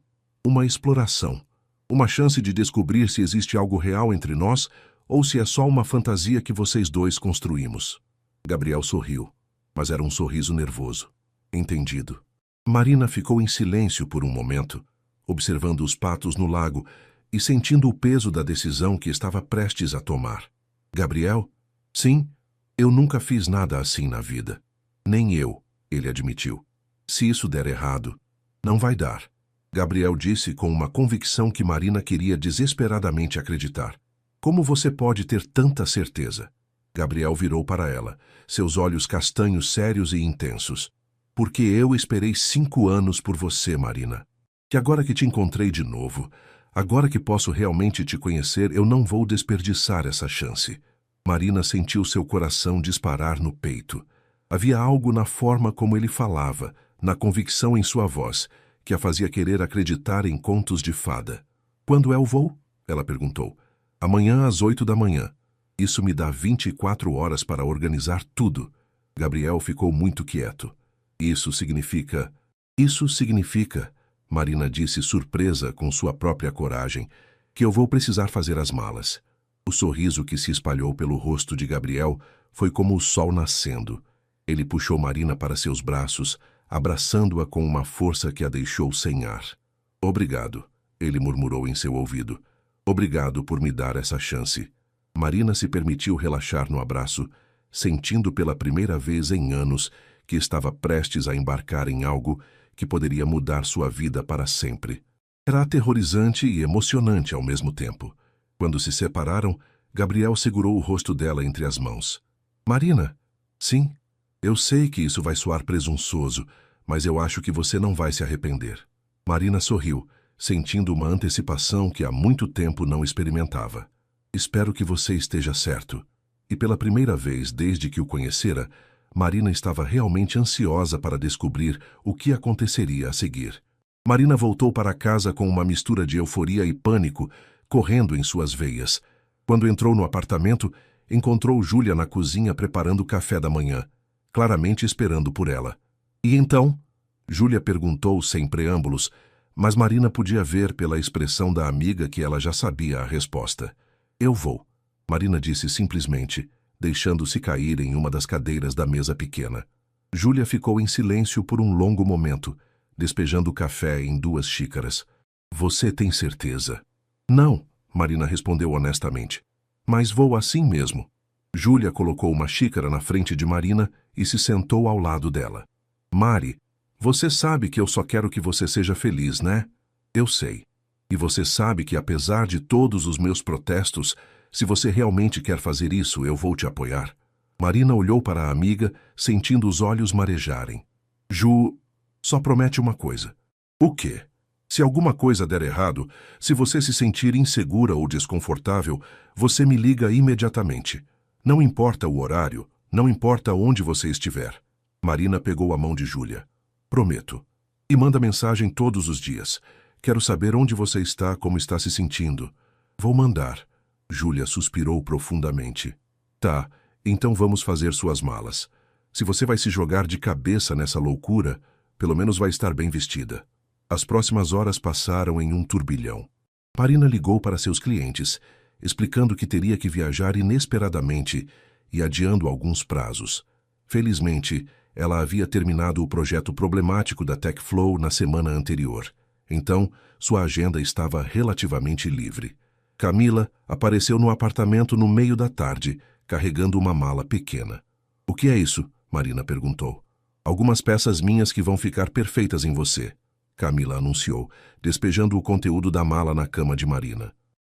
uma exploração. Uma chance de descobrir se existe algo real entre nós ou se é só uma fantasia que vocês dois construímos. Gabriel sorriu, mas era um sorriso nervoso. Entendido. Marina ficou em silêncio por um momento, observando os patos no lago e sentindo o peso da decisão que estava prestes a tomar. Gabriel? Sim, eu nunca fiz nada assim na vida. Nem eu, ele admitiu. Se isso der errado, não vai dar. Gabriel disse com uma convicção que Marina queria desesperadamente acreditar. Como você pode ter tanta certeza? Gabriel virou para ela, seus olhos castanhos sérios e intensos. Porque eu esperei 5 anos por você, Marina. Que agora que te encontrei de novo, agora que posso realmente te conhecer, eu não vou desperdiçar essa chance. Marina sentiu seu coração disparar no peito. Havia algo na forma como ele falava, na convicção em sua voz, que a fazia querer acreditar em contos de fada. Quando é o voo? Ela perguntou. Amanhã às 8 da manhã. Isso me dá 24 horas para organizar tudo. Gabriel ficou muito quieto. Isso significa... Marina disse surpresa com sua própria coragem, que eu vou precisar fazer as malas. O sorriso que se espalhou pelo rosto de Gabriel foi como o sol nascendo. Ele puxou Marina para seus braços, abraçando-a com uma força que a deixou sem ar. Obrigado, ele murmurou em seu ouvido. Obrigado por me dar essa chance. Marina se permitiu relaxar no abraço, sentindo pela primeira vez em anos que estava prestes a embarcar em algo que poderia mudar sua vida para sempre. Era aterrorizante e emocionante ao mesmo tempo. Quando se separaram, Gabriel segurou o rosto dela entre as mãos. Marina, sim, eu sei que isso vai soar presunçoso, mas eu acho que você não vai se arrepender. Marina sorriu, sentindo uma antecipação que há muito tempo não experimentava. Espero que você esteja certo. E pela primeira vez desde que o conhecera, Marina estava realmente ansiosa para descobrir o que aconteceria a seguir. Marina voltou para casa com uma mistura de euforia e pânico correndo em suas veias. Quando entrou no apartamento, encontrou Júlia na cozinha preparando o café da manhã, claramente esperando por ela. E então? Júlia perguntou sem preâmbulos, mas Marina podia ver pela expressão da amiga que ela já sabia a resposta. Eu vou, Marina disse simplesmente, deixando-se cair em uma das cadeiras da mesa pequena. Júlia ficou em silêncio por um longo momento, despejando o café em 2 xícaras. Você tem certeza? Não, Marina respondeu honestamente. Mas vou assim mesmo. Júlia colocou uma xícara na frente de Marina e se sentou ao lado dela. Mari, você sabe que eu só quero que você seja feliz, né? Eu sei. E você sabe que apesar de todos os meus protestos, se você realmente quer fazer isso, eu vou te apoiar. Marina olhou para a amiga, sentindo os olhos marejarem. Ju, só promete uma coisa. O quê? Se alguma coisa der errado, se você se sentir insegura ou desconfortável, você me liga imediatamente. Não importa o horário, não importa onde você estiver. Marina pegou a mão de Júlia. Prometo. E manda mensagem todos os dias. Quero saber onde você está, como está se sentindo. Vou mandar. Júlia suspirou profundamente. Tá, então vamos fazer suas malas. Se você vai se jogar de cabeça nessa loucura, pelo menos vai estar bem vestida. As próximas horas passaram em um turbilhão. Marina ligou para seus clientes, explicando que teria que viajar inesperadamente e adiando alguns prazos. Felizmente, ela havia terminado o projeto problemático da TechFlow na semana anterior. Então, sua agenda estava relativamente livre. Camila apareceu no apartamento no meio da tarde, carregando uma mala pequena. O que é isso? Marina perguntou. Algumas peças minhas que vão ficar perfeitas em você, Camila anunciou, despejando o conteúdo da mala na cama de Marina.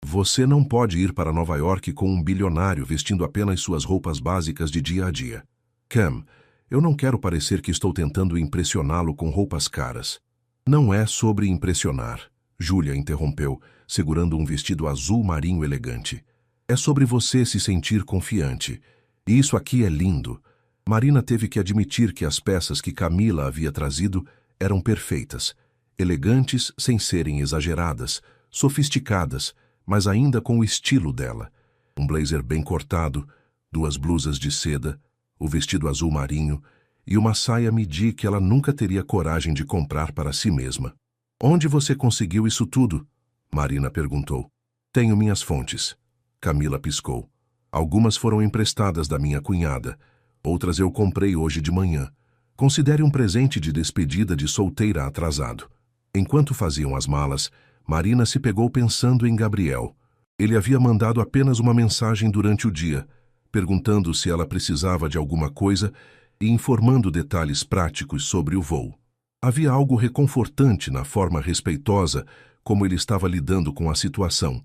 Você não pode ir para Nova York com um bilionário vestindo apenas suas roupas básicas de dia a dia. Cam, eu não quero parecer que estou tentando impressioná-lo com roupas caras. Não é sobre impressionar, Júlia interrompeu, segurando um vestido azul marinho elegante. É sobre você se sentir confiante. E isso aqui é lindo. Marina teve que admitir que as peças que Camila havia trazido eram perfeitas, elegantes sem serem exageradas, sofisticadas, mas ainda com o estilo dela. Um blazer bem cortado, 2 blusas de seda, o vestido azul marinho e uma saia midi que ela nunca teria coragem de comprar para si mesma. Onde você conseguiu isso tudo? Marina perguntou. Tenho minhas fontes. Camila piscou. Algumas foram emprestadas da minha cunhada, outras eu comprei hoje de manhã. Considere um presente de despedida de solteira atrasado. Enquanto faziam as malas, Marina se pegou pensando em Gabriel. Ele havia mandado apenas uma mensagem durante o dia, perguntando se ela precisava de alguma coisa e informando detalhes práticos sobre o voo. Havia algo reconfortante na forma respeitosa como ele estava lidando com a situação,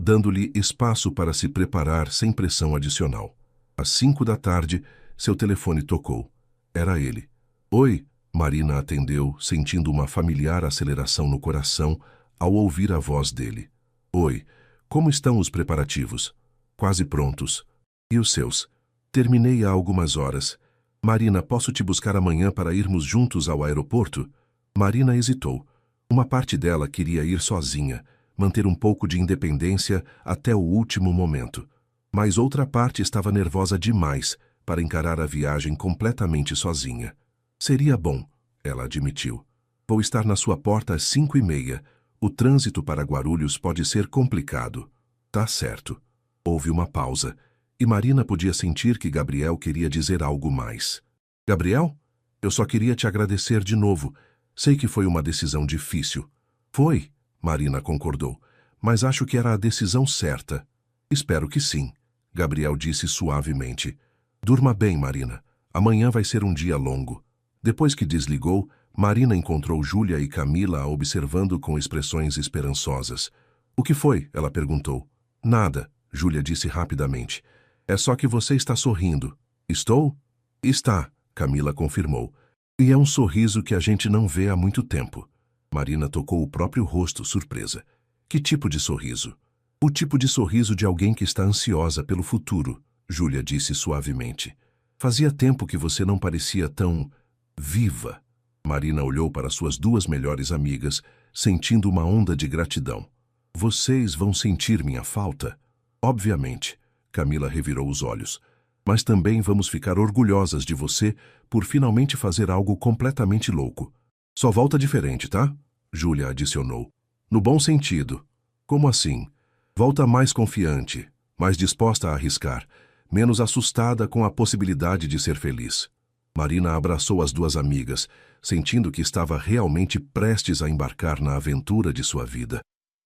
dando-lhe espaço para se preparar sem pressão adicional. Às 5 da tarde, seu telefone tocou. Era ele. Oi, Marina atendeu, sentindo uma familiar aceleração no coração ao ouvir a voz dele. Oi, como estão os preparativos? Quase prontos. E os seus? Terminei há algumas horas. Marina, posso te buscar amanhã para irmos juntos ao aeroporto? Marina hesitou. Uma parte dela queria ir sozinha, manter um pouco de independência até o último momento. Mas outra parte estava nervosa demais para encarar a viagem completamente sozinha. Seria bom, ela admitiu. Vou estar na sua porta às 5h30. O trânsito para Guarulhos pode ser complicado. Tá certo. Houve uma pausa, E Marina podia sentir que Gabriel queria dizer algo mais. Gabriel, eu só queria te agradecer de novo. Sei que foi uma decisão difícil. Foi, Marina concordou, mas acho que era a decisão certa. Espero que sim, Gabriel disse suavemente. Durma bem, Marina. Amanhã vai ser um dia longo. Depois que desligou, Marina encontrou Júlia e Camila a observando com expressões esperançosas. O que foi? Ela perguntou. Nada, Júlia disse rapidamente. É só que você está sorrindo. Estou? Está, Camila confirmou. E é um sorriso que a gente não vê há muito tempo. Marina tocou o próprio rosto, surpresa. Que tipo de sorriso? O tipo de sorriso de alguém que está ansiosa pelo futuro, Júlia disse suavemente. Fazia tempo que você não parecia tão viva. Marina olhou para suas duas melhores amigas, sentindo uma onda de gratidão. Vocês vão sentir minha falta? Obviamente, Camila revirou os olhos. Mas também vamos ficar orgulhosas de você por finalmente fazer algo completamente louco. Só volta diferente, tá? Júlia adicionou. No bom sentido. Como assim? Volta mais confiante, mais disposta a arriscar, menos assustada com a possibilidade de ser feliz. Marina abraçou as duas amigas, sentindo que estava realmente prestes a embarcar na aventura de sua vida.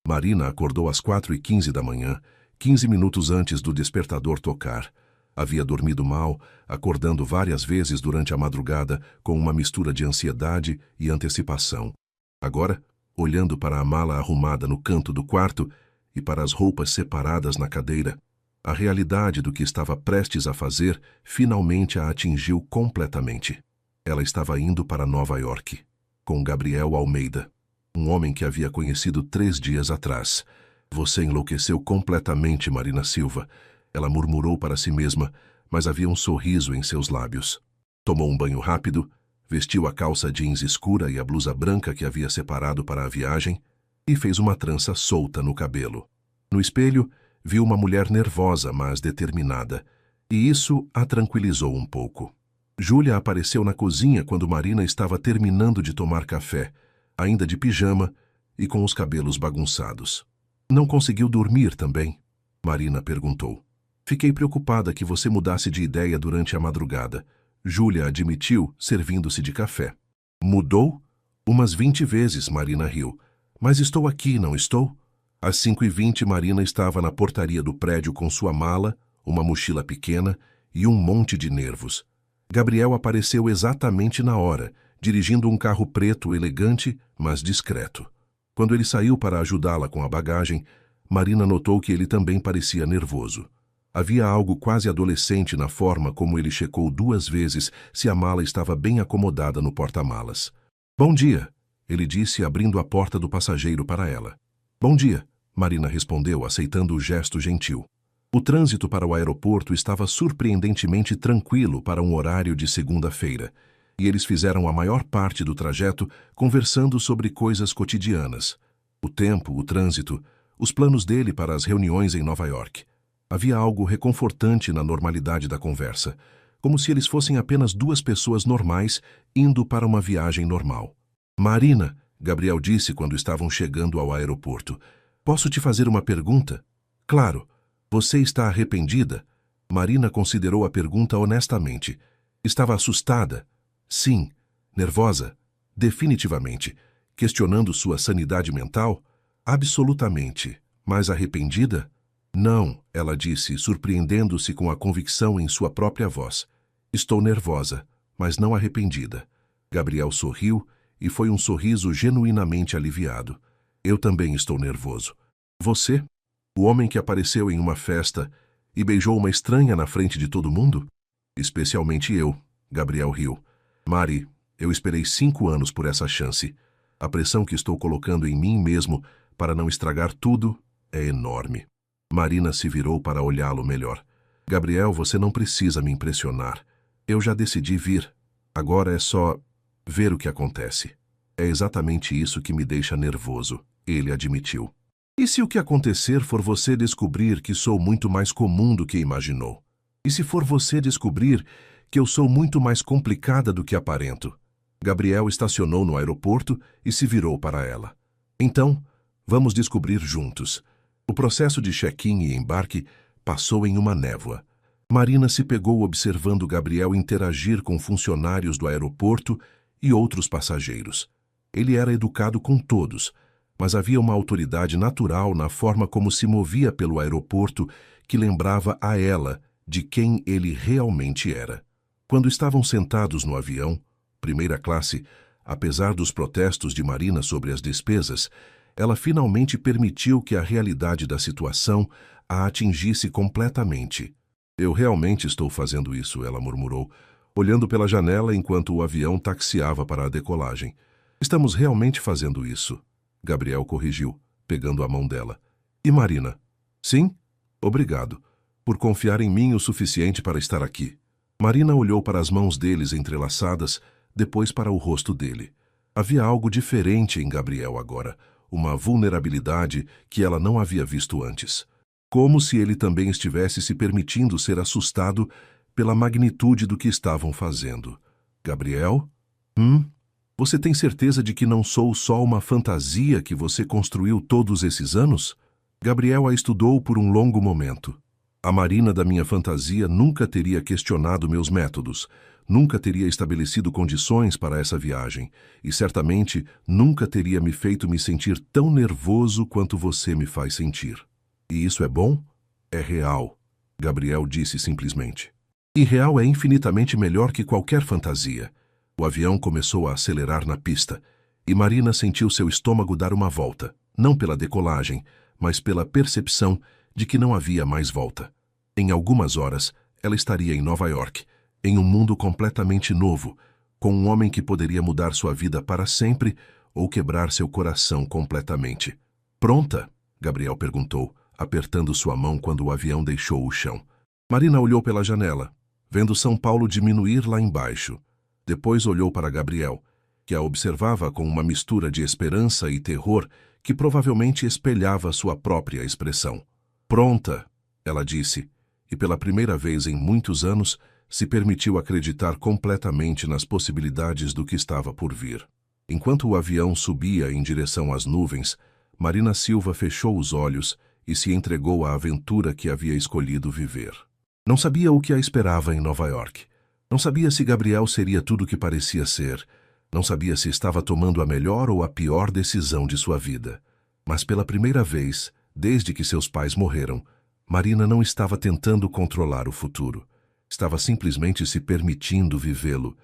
Marina acordou às 4h15 da manhã, 15 minutos antes do despertador tocar. Havia dormido mal, acordando várias vezes durante a madrugada com uma mistura de ansiedade e antecipação. Agora, olhando para a mala arrumada no canto do quarto e para as roupas separadas na cadeira, a realidade do que estava prestes a fazer finalmente a atingiu completamente. Ela estava indo para Nova York, com Gabriel Almeida, um homem que havia conhecido 3 dias atrás. Você enlouqueceu completamente, Marina Silva. Ela murmurou para si mesma, mas havia um sorriso em seus lábios. Tomou um banho rápido, vestiu a calça jeans escura e a blusa branca que havia separado para a viagem e fez uma trança solta no cabelo. No espelho, viu uma mulher nervosa, mas determinada, e isso a tranquilizou um pouco. Júlia apareceu na cozinha quando Marina estava terminando de tomar café, ainda de pijama e com os cabelos bagunçados. Não conseguiu dormir também? Marina perguntou. Fiquei preocupada que você mudasse de ideia durante a madrugada. Júlia admitiu, servindo-se de café. Mudou? Umas 20 vezes, Marina riu. Mas estou aqui, não estou? Às 5h20, Marina estava na portaria do prédio com sua mala, uma mochila pequena e um monte de nervos. Gabriel apareceu exatamente na hora, dirigindo um carro preto elegante, mas discreto. Quando ele saiu para ajudá-la com a bagagem, Marina notou que ele também parecia nervoso. Havia algo quase adolescente na forma como ele checou 2 vezes se a mala estava bem acomodada no porta-malas. Bom dia, ele disse, abrindo a porta do passageiro para ela. Bom dia, Marina respondeu, aceitando o gesto gentil. O trânsito para o aeroporto estava surpreendentemente tranquilo para um horário de segunda-feira, e eles fizeram a maior parte do trajeto conversando sobre coisas cotidianas. O tempo, o trânsito, os planos dele para as reuniões em Nova York. Havia algo reconfortante na normalidade da conversa, como se eles fossem apenas 2 pessoas normais indo para uma viagem normal. Marina, Gabriel disse quando estavam chegando ao aeroporto, posso te fazer uma pergunta? Claro. Você está arrependida? Marina considerou a pergunta honestamente. Estava assustada? Sim. Nervosa? Definitivamente. Questionando sua sanidade mental? Absolutamente. Mas arrependida? Não, ela disse, surpreendendo-se com a convicção em sua própria voz. Estou nervosa, mas não arrependida. Gabriel sorriu e foi um sorriso genuinamente aliviado. Eu também estou nervoso. Você? O homem que apareceu em uma festa e beijou uma estranha na frente de todo mundo? Especialmente eu, Gabriel riu. Mari, eu esperei 5 anos por essa chance. A pressão que estou colocando em mim mesmo para não estragar tudo é enorme. Marina se virou para olhá-lo melhor. Gabriel, você não precisa me impressionar. Eu já decidi vir. Agora é só ver o que acontece. É exatamente isso que me deixa nervoso, ele admitiu. E se o que acontecer for você descobrir que sou muito mais comum do que imaginou? E se for você descobrir que eu sou muito mais complicada do que aparento? Gabriel estacionou no aeroporto e se virou para ela. Então, vamos descobrir juntos. O processo de check-in e embarque passou em uma névoa. Marina se pegou observando Gabriel interagir com funcionários do aeroporto e outros passageiros. Ele era educado com todos, mas havia uma autoridade natural na forma como se movia pelo aeroporto que lembrava a ela de quem ele realmente era. Quando estavam sentados no avião, primeira classe, apesar dos protestos de Marina sobre as despesas, ela finalmente permitiu que a realidade da situação a atingisse completamente. Eu realmente estou fazendo isso, ela murmurou, olhando pela janela enquanto o avião taxiava para a decolagem. Estamos realmente fazendo isso, Gabriel corrigiu, pegando a mão dela. E Marina? Sim? Obrigado, por confiar em mim o suficiente para estar aqui. Marina olhou para as mãos deles entrelaçadas, depois para o rosto dele. Havia algo diferente em Gabriel agora, uma vulnerabilidade que ela não havia visto antes. Como se ele também estivesse se permitindo ser assustado pela magnitude do que estavam fazendo. Gabriel? Você tem certeza de que não sou só uma fantasia que você construiu todos esses anos? Gabriel a estudou por um longo momento. A Marina da minha fantasia nunca teria questionado meus métodos, nunca teria estabelecido condições para essa viagem e certamente nunca teria me feito me sentir tão nervoso quanto você me faz sentir. E isso é bom? É real, Gabriel disse simplesmente. E real é infinitamente melhor que qualquer fantasia. O avião começou a acelerar na pista e Marina sentiu seu estômago dar uma volta, não pela decolagem, mas pela percepção de que não havia mais volta. Em algumas horas, ela estaria em Nova York, em um mundo completamente novo, com um homem que poderia mudar sua vida para sempre ou quebrar seu coração completamente. Pronta? Gabriel perguntou, apertando sua mão quando o avião deixou o chão. Marina olhou pela janela, vendo São Paulo diminuir lá embaixo. Depois olhou para Gabriel, que a observava com uma mistura de esperança e terror que provavelmente espelhava sua própria expressão. Pronta, ela disse, e pela primeira vez em muitos anos se permitiu acreditar completamente nas possibilidades do que estava por vir. Enquanto o avião subia em direção às nuvens, Marina Silva fechou os olhos e se entregou à aventura que havia escolhido viver. Não sabia o que a esperava em Nova York. Não sabia se Gabriel seria tudo o que parecia ser. Não sabia se estava tomando a melhor ou a pior decisão de sua vida. Mas pela primeira vez, desde que seus pais morreram, Marina não estava tentando controlar o futuro. Estava simplesmente se permitindo vivê-lo,